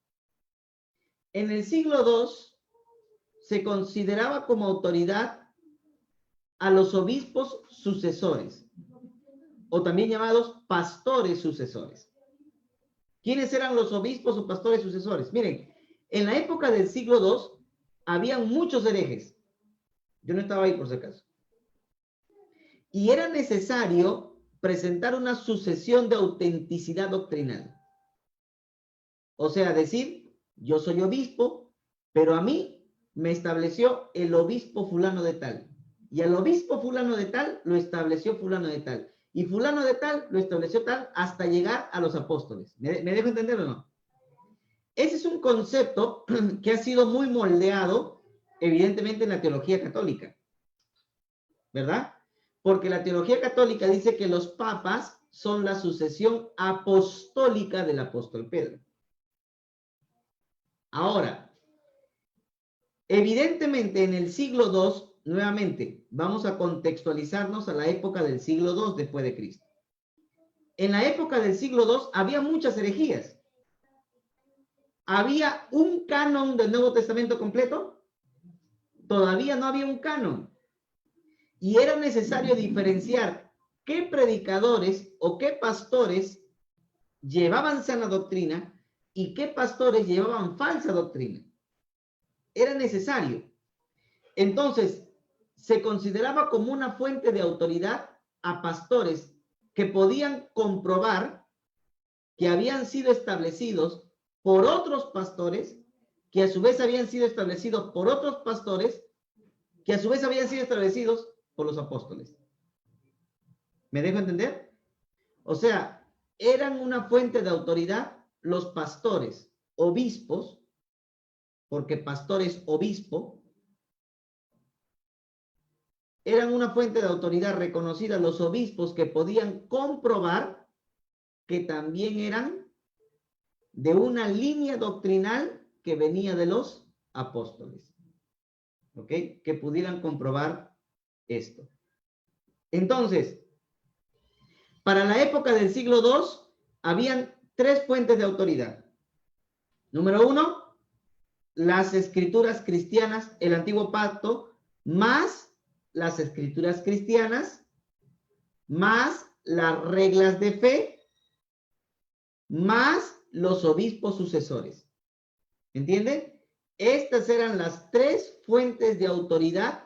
En el siglo II se consideraba como autoridad a los obispos sucesores, o también llamados pastores sucesores. ¿Quiénes eran los obispos o pastores sucesores? Miren, en la época del siglo II habían muchos herejes. Yo no estaba ahí por si acaso. Y era necesario presentar una sucesión de autenticidad doctrinal. O sea, decir, yo soy obispo, pero a mí me estableció el obispo fulano de tal. Y al obispo fulano de tal lo estableció fulano de tal. Y fulano de tal lo estableció tal hasta llegar a los apóstoles. ¿Me dejo entender o no? Ese es un concepto que ha sido muy moldeado, evidentemente, en la teología católica. ¿Verdad? Porque la teología católica dice que los papas son la sucesión apostólica del apóstol Pedro. Ahora, evidentemente en el siglo II, nuevamente, vamos a contextualizarnos a la época del siglo II después de Cristo. En la época del siglo II había muchas herejías. ¿Había un canon del Nuevo Testamento completo? Todavía no había un canon. Y era necesario diferenciar qué predicadores o qué pastores llevaban sana doctrina y qué pastores llevaban falsa doctrina. Era necesario. Entonces, se consideraba como una fuente de autoridad a pastores que podían comprobar que habían sido establecidos por otros pastores, que a su vez habían sido establecidos por otros pastores, que a su vez habían sido establecidos por los apóstoles. ¿Me dejo entender? O sea, eran una fuente de autoridad los pastores, obispos, porque pastor es obispo, eran una fuente de autoridad reconocida los obispos que podían comprobar que también eran de una línea doctrinal que venía de los apóstoles. ¿Ok? Que pudieran comprobar esto. Entonces, para la época del siglo II, habían tres fuentes de autoridad. Número uno, las escrituras cristianas, el antiguo pacto, más las escrituras cristianas, más las reglas de fe, más los obispos sucesores. ¿Entienden? Estas eran las tres fuentes de autoridad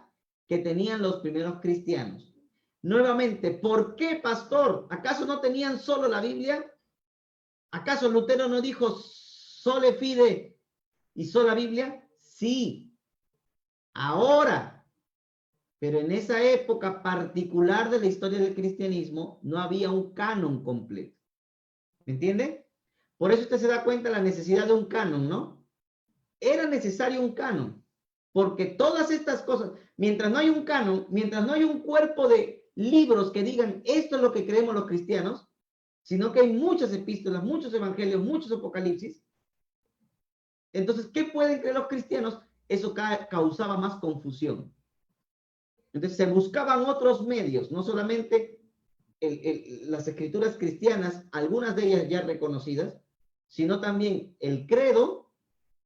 que tenían los primeros cristianos. Nuevamente, ¿por qué, pastor? ¿Acaso no tenían solo la Biblia? ¿Acaso Lutero no dijo sole fide y sola Biblia? Sí, ahora, pero en esa época particular de la historia del cristianismo no había un canon completo. ¿Me entiende? Por eso usted se da cuenta de la necesidad de un canon, ¿no? Era necesario un canon, porque todas estas cosas, mientras no hay un canon, mientras no hay un cuerpo de libros que digan esto es lo que creemos los cristianos, sino que hay muchas epístolas, muchos evangelios, muchos apocalipsis. Entonces, ¿qué pueden creer los cristianos? Eso causaba más confusión. Entonces, se buscaban otros medios, no solamente las escrituras cristianas, algunas de ellas ya reconocidas, sino también el credo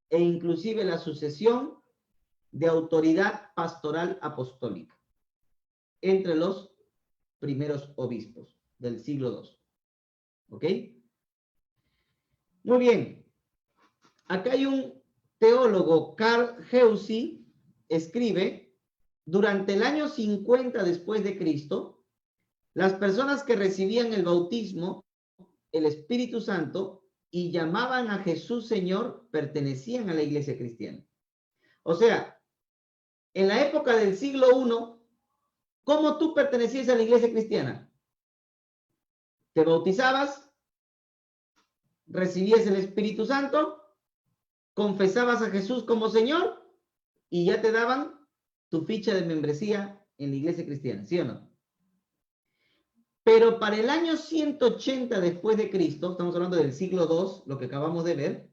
e inclusive la sucesión de autoridad pastoral apostólica entre los primeros obispos del siglo II. ¿Ok? Muy bien. Acá hay un teólogo, Carl Heusi, escribe, durante el año 50 después de Cristo, las personas que recibían el bautismo, el Espíritu Santo, y llamaban a Jesús Señor, pertenecían a la iglesia cristiana. O sea, en la época del siglo I, ¿cómo tú pertenecías a la iglesia cristiana? Te bautizabas, recibías el Espíritu Santo, confesabas a Jesús como Señor y ya te daban tu ficha de membresía en la iglesia cristiana, ¿sí o no? Pero para el año 180 después de Cristo, estamos hablando del siglo II, lo que acabamos de ver,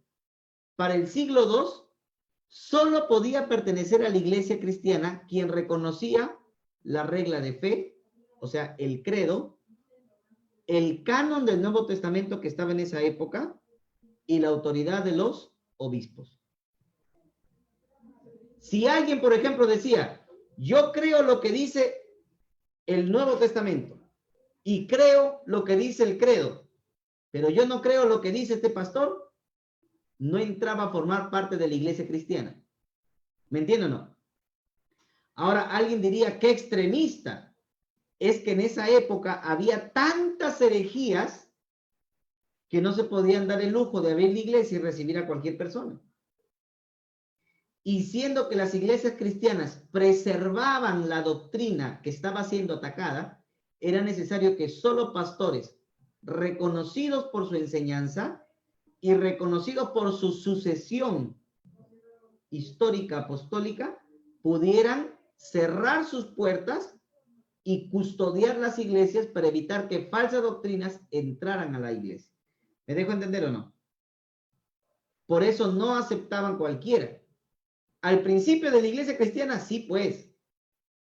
para el siglo II solo podía pertenecer a la iglesia cristiana quien reconocía la regla de fe, o sea, el credo, el canon del Nuevo Testamento que estaba en esa época y la autoridad de los obispos. Si alguien, por ejemplo, decía, yo creo lo que dice el Nuevo Testamento y creo lo que dice el credo, pero yo no creo lo que dice este pastor, no entraba a formar parte de la iglesia cristiana. ¿Me entienden o no? Ahora, alguien diría, qué extremista. Es que en esa época había tantas herejías que no se podían dar el lujo de abrir la iglesia y recibir a cualquier persona. Y siendo que las iglesias cristianas preservaban la doctrina que estaba siendo atacada, era necesario que solo pastores reconocidos por su enseñanza y reconocidos por su sucesión histórica apostólica pudieran cerrar sus puertas y custodiar las iglesias para evitar que falsas doctrinas entraran a la iglesia. ¿Me dejo entender o no? Por eso no aceptaban cualquiera. Al principio de la iglesia cristiana, sí, pues.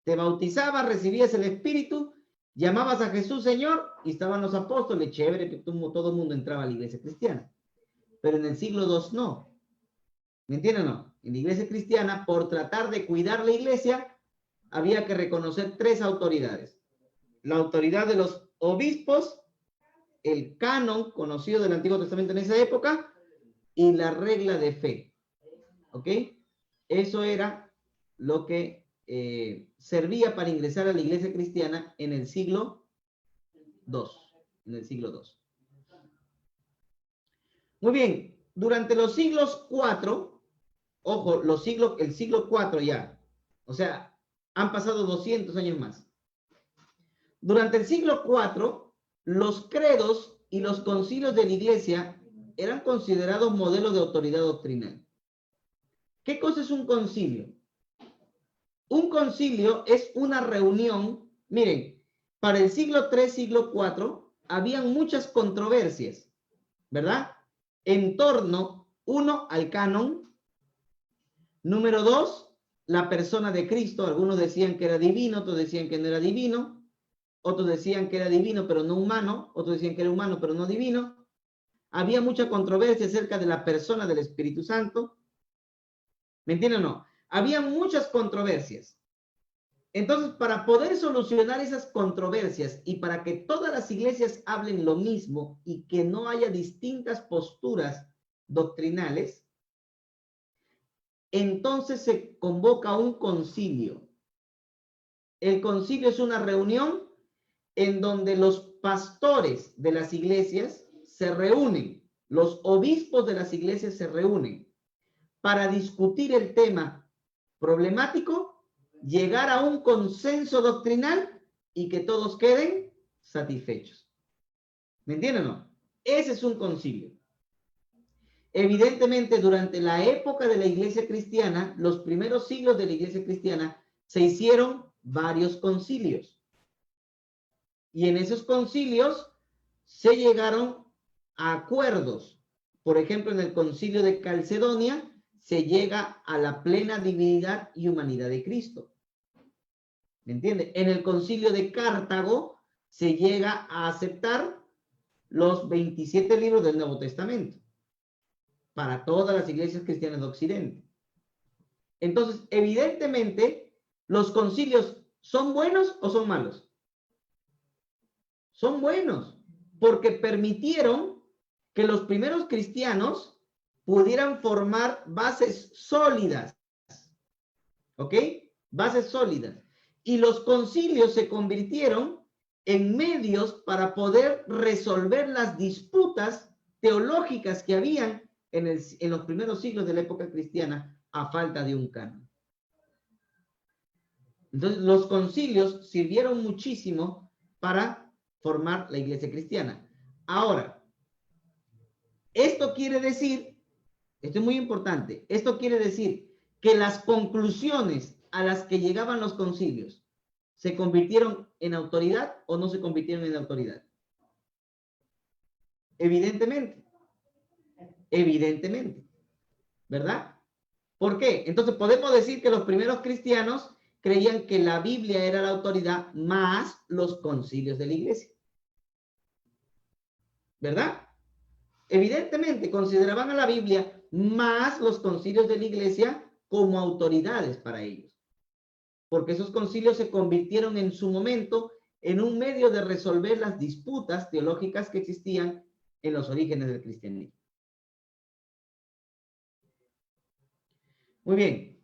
Te bautizabas, recibías el Espíritu, llamabas a Jesús Señor y estaban los apóstoles. Chévere, que todo el mundo entraba a la iglesia cristiana. Pero en el siglo II no. ¿Me entienden o no? En la iglesia cristiana, por tratar de cuidar la iglesia, había que reconocer tres autoridades. La autoridad de los obispos, el canon conocido del Antiguo Testamento en esa época y la regla de fe. ¿Ok? Eso era lo que servía para ingresar a la iglesia cristiana en el siglo II. En el siglo II. Muy bien. Durante los siglos IV, ojo, el siglo IV ya, o sea, han pasado 200 años más. Durante el siglo IV, los credos y los concilios de la iglesia eran considerados modelos de autoridad doctrinal. ¿Qué cosa es un concilio? Un concilio es una reunión, miren, para el siglo III, siglo IV, habían muchas controversias, ¿verdad? En torno, uno, al canon. Número dos, la persona de Cristo. Algunos decían que era divino, otros decían que no era divino. Otros decían que era divino, pero no humano. Otros decían que era humano, pero no divino. Había mucha controversia acerca de la persona del Espíritu Santo. ¿Me entienden o no? Había muchas controversias. Entonces, para poder solucionar esas controversias y para que todas las iglesias hablen lo mismo y que no haya distintas posturas doctrinales, entonces se convoca un concilio. El concilio es una reunión en donde los pastores de las iglesias se reúnen, los obispos de las iglesias se reúnen para discutir el tema problemático, llegar a un consenso doctrinal y que todos queden satisfechos. ¿Me entienden o no? Ese es un concilio. Evidentemente, durante la época de la iglesia cristiana, los primeros siglos de la iglesia cristiana, se hicieron varios concilios. Y en esos concilios se llegaron a acuerdos. Por ejemplo, en el concilio de Calcedonia se llega a la plena divinidad y humanidad de Cristo. ¿Me entiende? En el concilio de Cartago se llega a aceptar los 27 libros del Nuevo Testamento para todas las iglesias cristianas de Occidente. Entonces, evidentemente, los concilios ¿son buenos o son malos? Son buenos, porque permitieron que los primeros cristianos pudieran formar bases sólidas. ¿Ok? Bases sólidas. Y los concilios se convirtieron en medios para poder resolver las disputas teológicas que habían en los primeros siglos de la época cristiana a falta de un canon. Entonces, los concilios sirvieron muchísimo para formar la iglesia cristiana. Ahora, esto quiere decir, esto es muy importante, esto quiere decir que las conclusiones a las que llegaban los concilios se convirtieron en autoridad o no se convirtieron en autoridad. Evidentemente. Evidentemente. ¿Verdad? ¿Por qué? Entonces podemos decir que los primeros cristianos creían que la Biblia era la autoridad más los concilios de la iglesia. ¿Verdad? Evidentemente consideraban a la Biblia más los concilios de la iglesia como autoridades para ellos. Porque esos concilios se convirtieron en su momento en un medio de resolver las disputas teológicas que existían en los orígenes del cristianismo. Muy bien.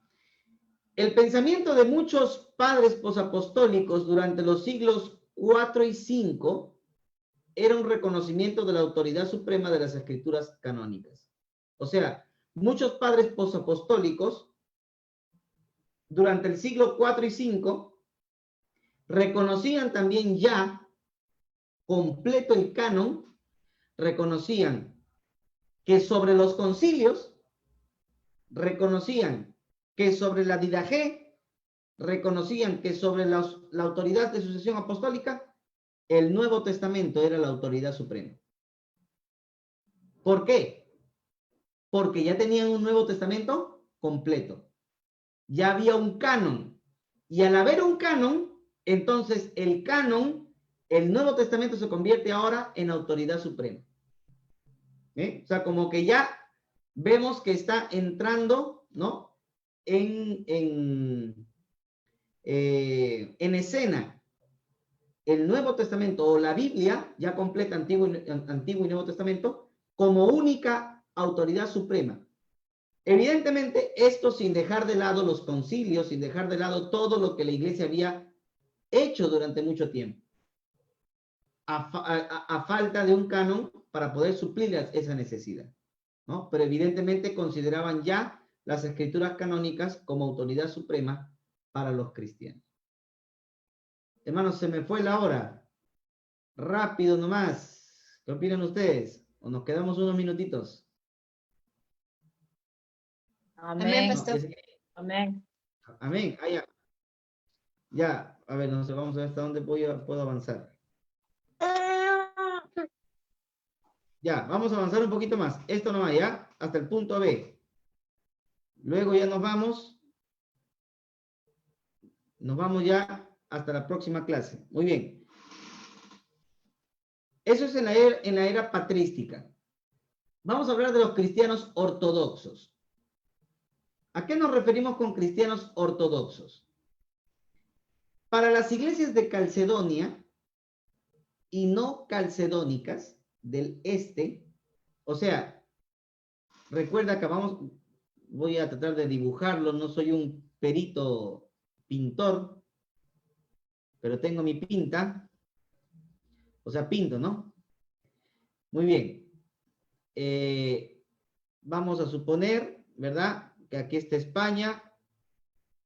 El pensamiento de muchos padres posapostólicos durante los siglos IV y V era un reconocimiento de la autoridad suprema de las escrituras canónicas. O sea, muchos padres posapostólicos durante el siglo IV y V reconocían también ya completo el canon, reconocían que sobre los concilios, reconocían que sobre la didaché, reconocían que sobre la autoridad de sucesión apostólica, el Nuevo Testamento era la autoridad suprema. ¿Por qué? Porque ya tenían un Nuevo Testamento completo. Ya había un canon. Y al haber un canon, entonces el canon, el Nuevo Testamento se convierte ahora en autoridad suprema. O sea, como que ya vemos que está entrando, ¿no? En escena el Nuevo Testamento o la Biblia, ya completa Antiguo y Nuevo Testamento, como única autoridad suprema. Evidentemente, esto sin dejar de lado los concilios, sin dejar de lado todo lo que la iglesia había hecho durante mucho tiempo, a falta de un canon para poder suplir esa necesidad, ¿no? Pero evidentemente consideraban ya las escrituras canónicas como autoridad suprema para los cristianos. Hermanos, se me fue la hora. Rápido nomás. ¿Qué opinan ustedes? ¿O nos quedamos unos minutitos? Amén, Amén. pastor. Amén. Amén. Ya, a ver, no sé, vamos a ver hasta dónde puedo avanzar. Ya, vamos a avanzar un poquito más. Esto no va ya, hasta el punto B. Luego ya nos vamos ya hasta la próxima clase. Muy bien. Eso es en la era patrística. Vamos a hablar de los cristianos ortodoxos. ¿A qué nos referimos con cristianos ortodoxos? Para las iglesias de Calcedonia y no calcedónicas del este, o sea, recuerda que voy a tratar de dibujarlo, no soy un perito pintor, pero tengo mi pinta, o sea, pinto, ¿no? Muy bien. Vamos a suponer, ¿verdad? Que aquí está España,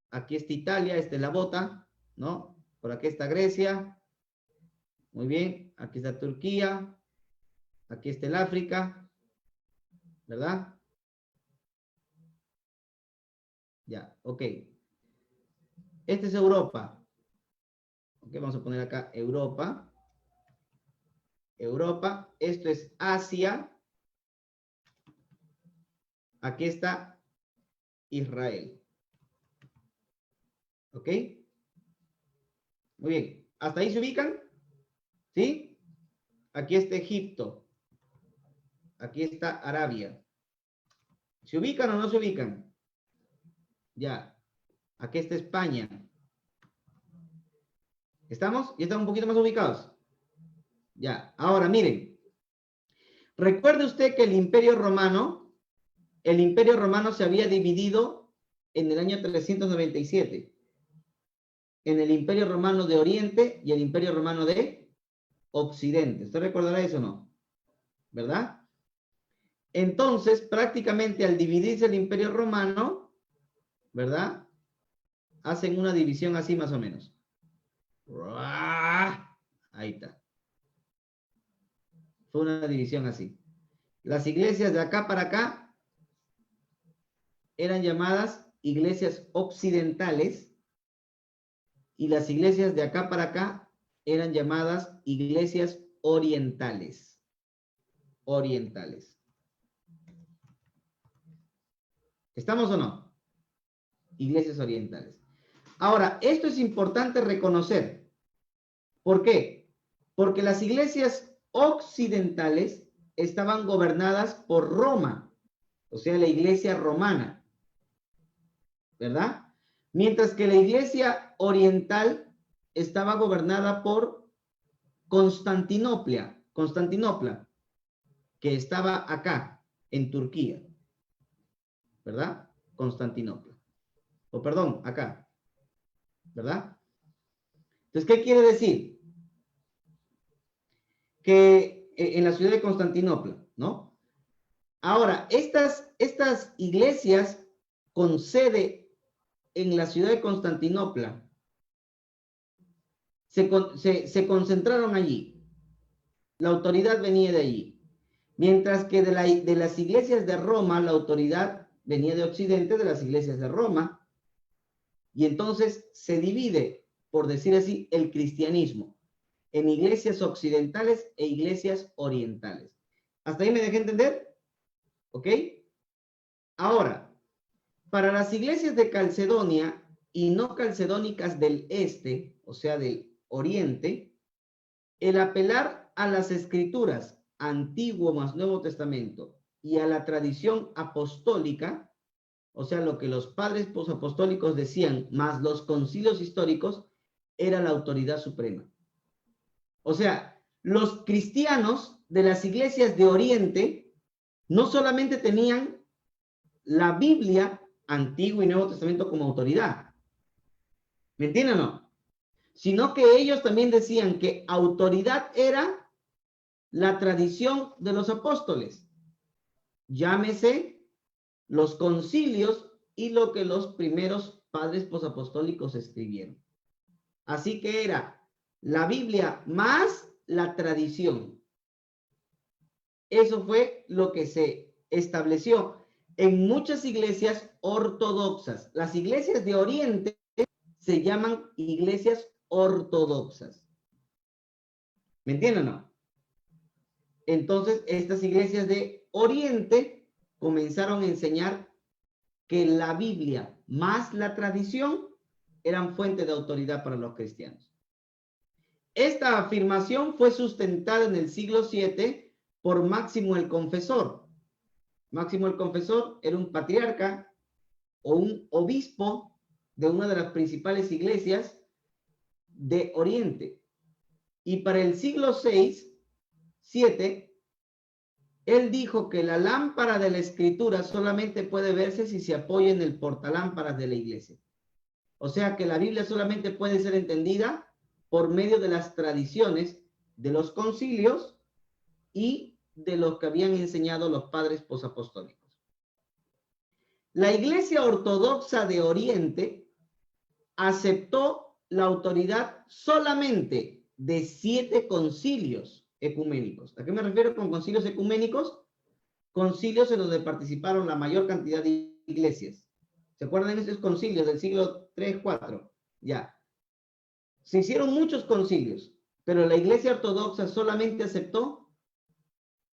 aquí está Italia, esta es la bota, ¿no? Por aquí está Grecia, muy bien, aquí está Turquía, aquí está el África, ¿verdad? Ya, ok. Esta es Europa. Ok, vamos a poner acá Europa. Europa, esto es Asia. Aquí está Israel. ¿Ok? Muy bien. ¿Hasta ahí se ubican? ¿Sí? Aquí está Egipto. Aquí está Arabia. ¿Se ubican o no se ubican? Ya. Aquí está España. ¿Estamos? ¿Ya estamos un poquito más ubicados? Ya. Ahora, miren. Recuerde usted que el Imperio Romano se había dividido en el año 397. En el Imperio Romano de Oriente y el Imperio Romano de Occidente. ¿Usted recordará eso o no? ¿Verdad? Entonces, prácticamente al dividirse el Imperio Romano, ¿verdad? Hacen una división así más o menos. Ahí está. Fue una división así. Las iglesias de acá para acá eran llamadas iglesias occidentales y las iglesias de acá para acá eran llamadas iglesias orientales. Orientales. ¿Estamos o no? Iglesias orientales. Ahora, esto es importante reconocer. ¿Por qué? Porque las iglesias occidentales estaban gobernadas por Roma, o sea, la iglesia romana, ¿verdad? Mientras que la iglesia oriental estaba gobernada por Constantinopla, que estaba acá, en Turquía, ¿verdad? Constantinopla. O perdón, acá, ¿verdad? Entonces, ¿qué quiere decir? Que en la ciudad de Constantinopla, ¿no? Ahora, estas iglesias con sede en la ciudad de Constantinopla se concentraron allí. La autoridad venía de allí. Mientras que de las iglesias de Roma, la autoridad venía de Occidente, de las iglesias de Roma. Y entonces se divide, por decir así, el cristianismo en iglesias occidentales e iglesias orientales. ¿Hasta ahí me dejé entender? ¿Ok? Ahora, para las iglesias de Calcedonia y no calcedónicas del este, o sea, del oriente, el apelar a las escrituras, Antiguo más Nuevo Testamento, y a la tradición apostólica, o sea, lo que los padres posapostólicos decían, más los concilios históricos, era la autoridad suprema. O sea, los cristianos de las iglesias de Oriente no solamente tenían la Biblia, Antiguo y Nuevo Testamento, como autoridad. ¿Me entienden o no? Sino que ellos también decían que autoridad era la tradición de los apóstoles. Llámese los concilios y lo que los primeros padres posapostólicos escribieron. Así que era la Biblia más la tradición. Eso fue lo que se estableció en muchas iglesias ortodoxas. Las iglesias de Oriente se llaman iglesias ortodoxas. ¿Me entienden o no? Entonces, estas iglesias de Oriente comenzaron a enseñar que la Biblia más la tradición eran fuente de autoridad para los cristianos. Esta afirmación fue sustentada en el siglo VII por Máximo el Confesor. Máximo el Confesor era un patriarca o un obispo de una de las principales iglesias de Oriente. Y para el siglo VII, él dijo que la lámpara de la escritura solamente puede verse si se apoya en el portalámparas de la iglesia. O sea que la Biblia solamente puede ser entendida por medio de las tradiciones de los concilios y de los que habían enseñado los padres posapostólicos. La Iglesia Ortodoxa de Oriente aceptó la autoridad solamente de 7 concilios ecuménicos. ¿A qué me refiero con concilios ecuménicos? Concilios en donde participaron la mayor cantidad de iglesias. ¿Se acuerdan de esos concilios del siglo 3, 4? Ya. Se hicieron muchos concilios, pero la Iglesia Ortodoxa solamente aceptó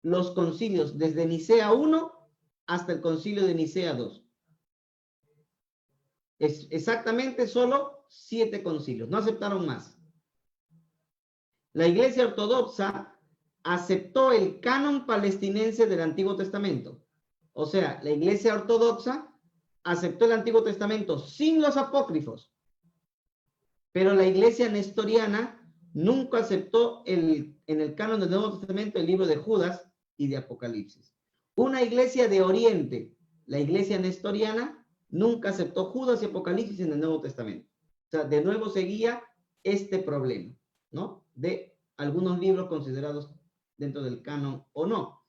los concilios desde Nicea 1 hasta el concilio de Nicea 2. Es exactamente solo 7 concilios, no aceptaron más. La Iglesia Ortodoxa aceptó el canon palestinense del Antiguo Testamento. O sea, la Iglesia Ortodoxa aceptó el Antiguo Testamento sin los apócrifos, pero la Iglesia nestoriana nunca aceptó en el canon del Nuevo Testamento el libro de Judas y de Apocalipsis. Una iglesia de Oriente, la Iglesia nestoriana, nunca aceptó Judas y Apocalipsis en el Nuevo Testamento. O sea, de nuevo seguía este problema, ¿no? De algunos libros considerados dentro del canon o no.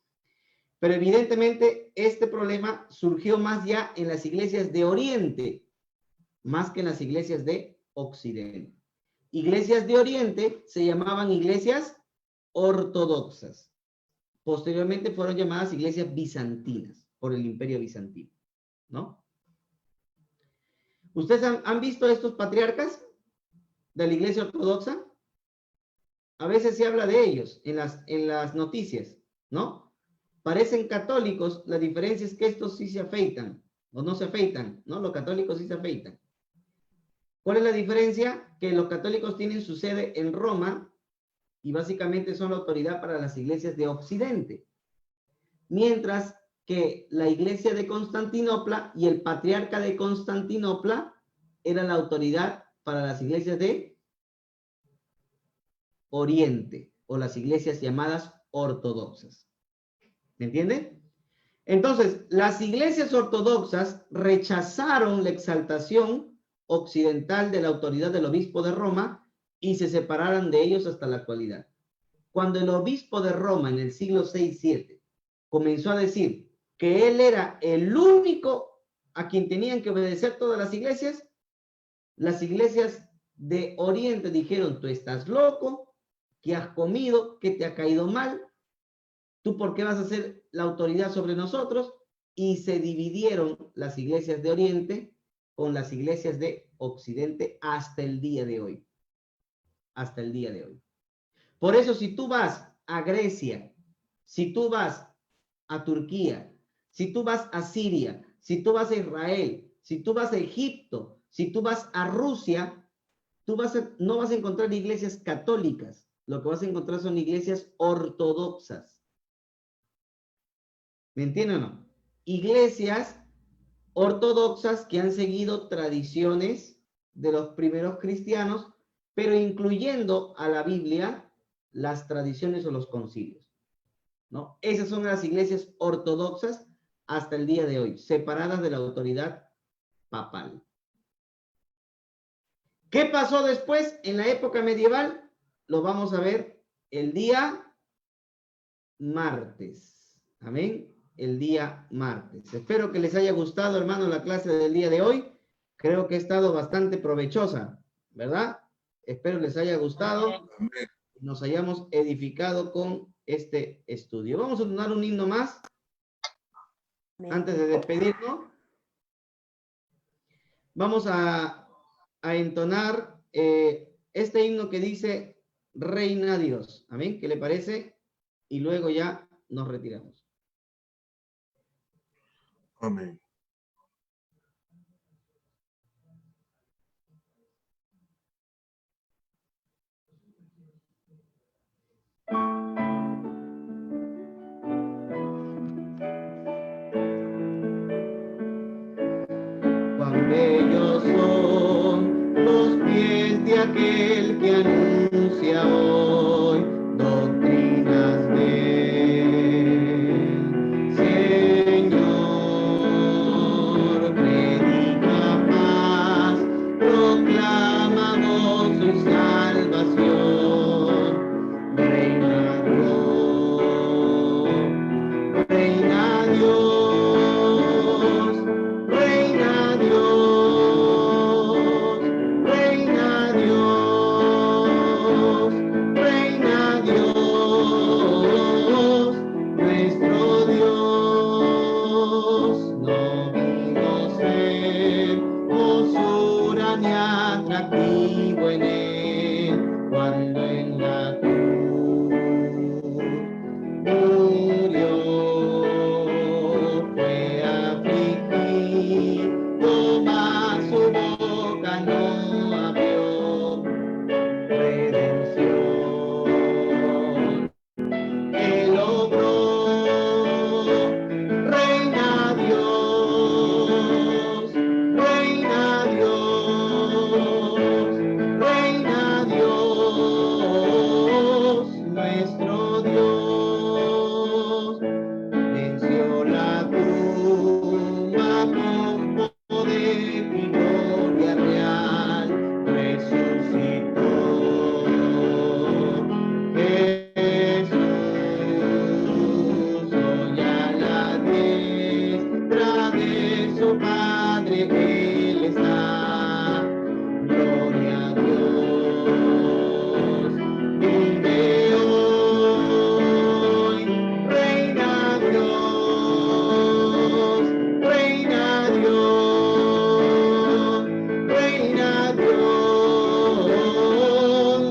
Pero evidentemente este problema surgió más ya en las iglesias de Oriente, más que en las iglesias de Occidente. Iglesias de Oriente se llamaban iglesias ortodoxas. Posteriormente fueron llamadas iglesias bizantinas por el Imperio Bizantino, ¿no? ¿Ustedes han visto estos patriarcas de la iglesia ortodoxa? A veces se habla de ellos en las noticias, ¿no? Parecen católicos, la diferencia es que estos sí se afeitan, o no se afeitan, ¿no? Los católicos sí se afeitan. ¿Cuál es la diferencia? Que los católicos tienen su sede en Roma y básicamente son la autoridad para las iglesias de Occidente. Mientras que la iglesia de Constantinopla y el patriarca de Constantinopla era la autoridad para las iglesias de Oriente o las iglesias llamadas ortodoxas. ¿Me entienden? Entonces, las iglesias ortodoxas rechazaron la exaltación occidental de la autoridad del obispo de Roma y se separaron de ellos hasta la actualidad. Cuando el obispo de Roma en el siglo 6-7 comenzó a decir que él era el único a quien tenían que obedecer todas las iglesias de Oriente dijeron: tú estás loco, ¿qué has comido? ¿Qué te ha caído mal? ¿Tú por qué vas a ser la autoridad sobre nosotros? Y se dividieron las iglesias de Oriente con las iglesias de Occidente hasta el día de hoy. Hasta el día de hoy. Por eso, si tú vas a Grecia, si tú vas a Turquía, si tú vas a Siria, si tú vas a Israel, si tú vas a Egipto, si tú vas a Rusia, no vas a encontrar iglesias católicas. Lo que vas a encontrar son iglesias ortodoxas. ¿Me entienden o no? Iglesias ortodoxas que han seguido tradiciones de los primeros cristianos, pero incluyendo a la Biblia las tradiciones o los concilios, ¿no? Esas son las iglesias ortodoxas hasta el día de hoy, separadas de la autoridad papal. ¿Qué pasó después en la época medieval? Lo vamos a ver el día martes. Amén. El día martes. Espero que les haya gustado, hermano, la clase del día de hoy. Creo que ha estado bastante provechosa, ¿verdad? Espero les haya gustado. Nos hayamos edificado con este estudio. Vamos a tomar un himno más antes de despedirnos. Vamos a a entonar este himno que dice Reina Dios. Amén. ¿Qué le parece? Y luego ya nos retiramos. Amén. Cuán bellos son los pies de aquel que anuncia hoy doctrinas del Señor. Predica paz, proclama gozo y salvación. Reina Dios, reina Dios, reina Dios, reina Dios, reina Dios, nuestro Dios. No vimos hermosura ni atractivo en él, cuando en la cruz murió, fue afligido, mas su boca no abrió. Redención Él logró. Reina Dios, reina Dios, reina Dios, nuestro Dios. Venció la tumba con poder y gloria real, resucitó. Jesús, hoy a la diestra de su Padre Él está. Gloria a Dios, vive hoy. Reina Dios, reina Dios, reina Dios,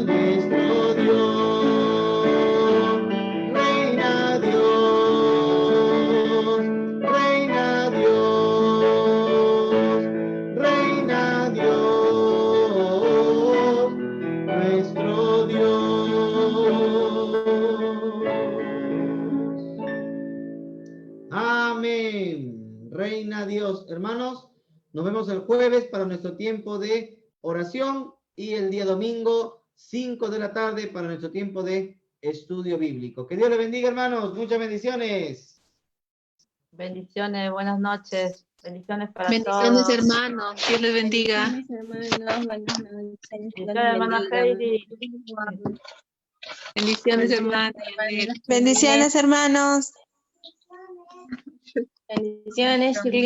nuestro Dios. Reina Dios, reina Dios, reina Dios, nuestro Dios. Amén. Reina Dios. Hermanos, nos vemos el jueves para nuestro tiempo de oración y el día domingo, 5 de la tarde, para nuestro tiempo de estudio bíblico. Que Dios les bendiga, hermanos. Muchas bendiciones. Bendiciones, buenas noches. Bendiciones para Bendiciones, todos. hermanos. Dios les bendiga. Bendiciones, hermana Heidi. Bendiciones, hermanos. Bendiciones, hermanos. Bendiciones,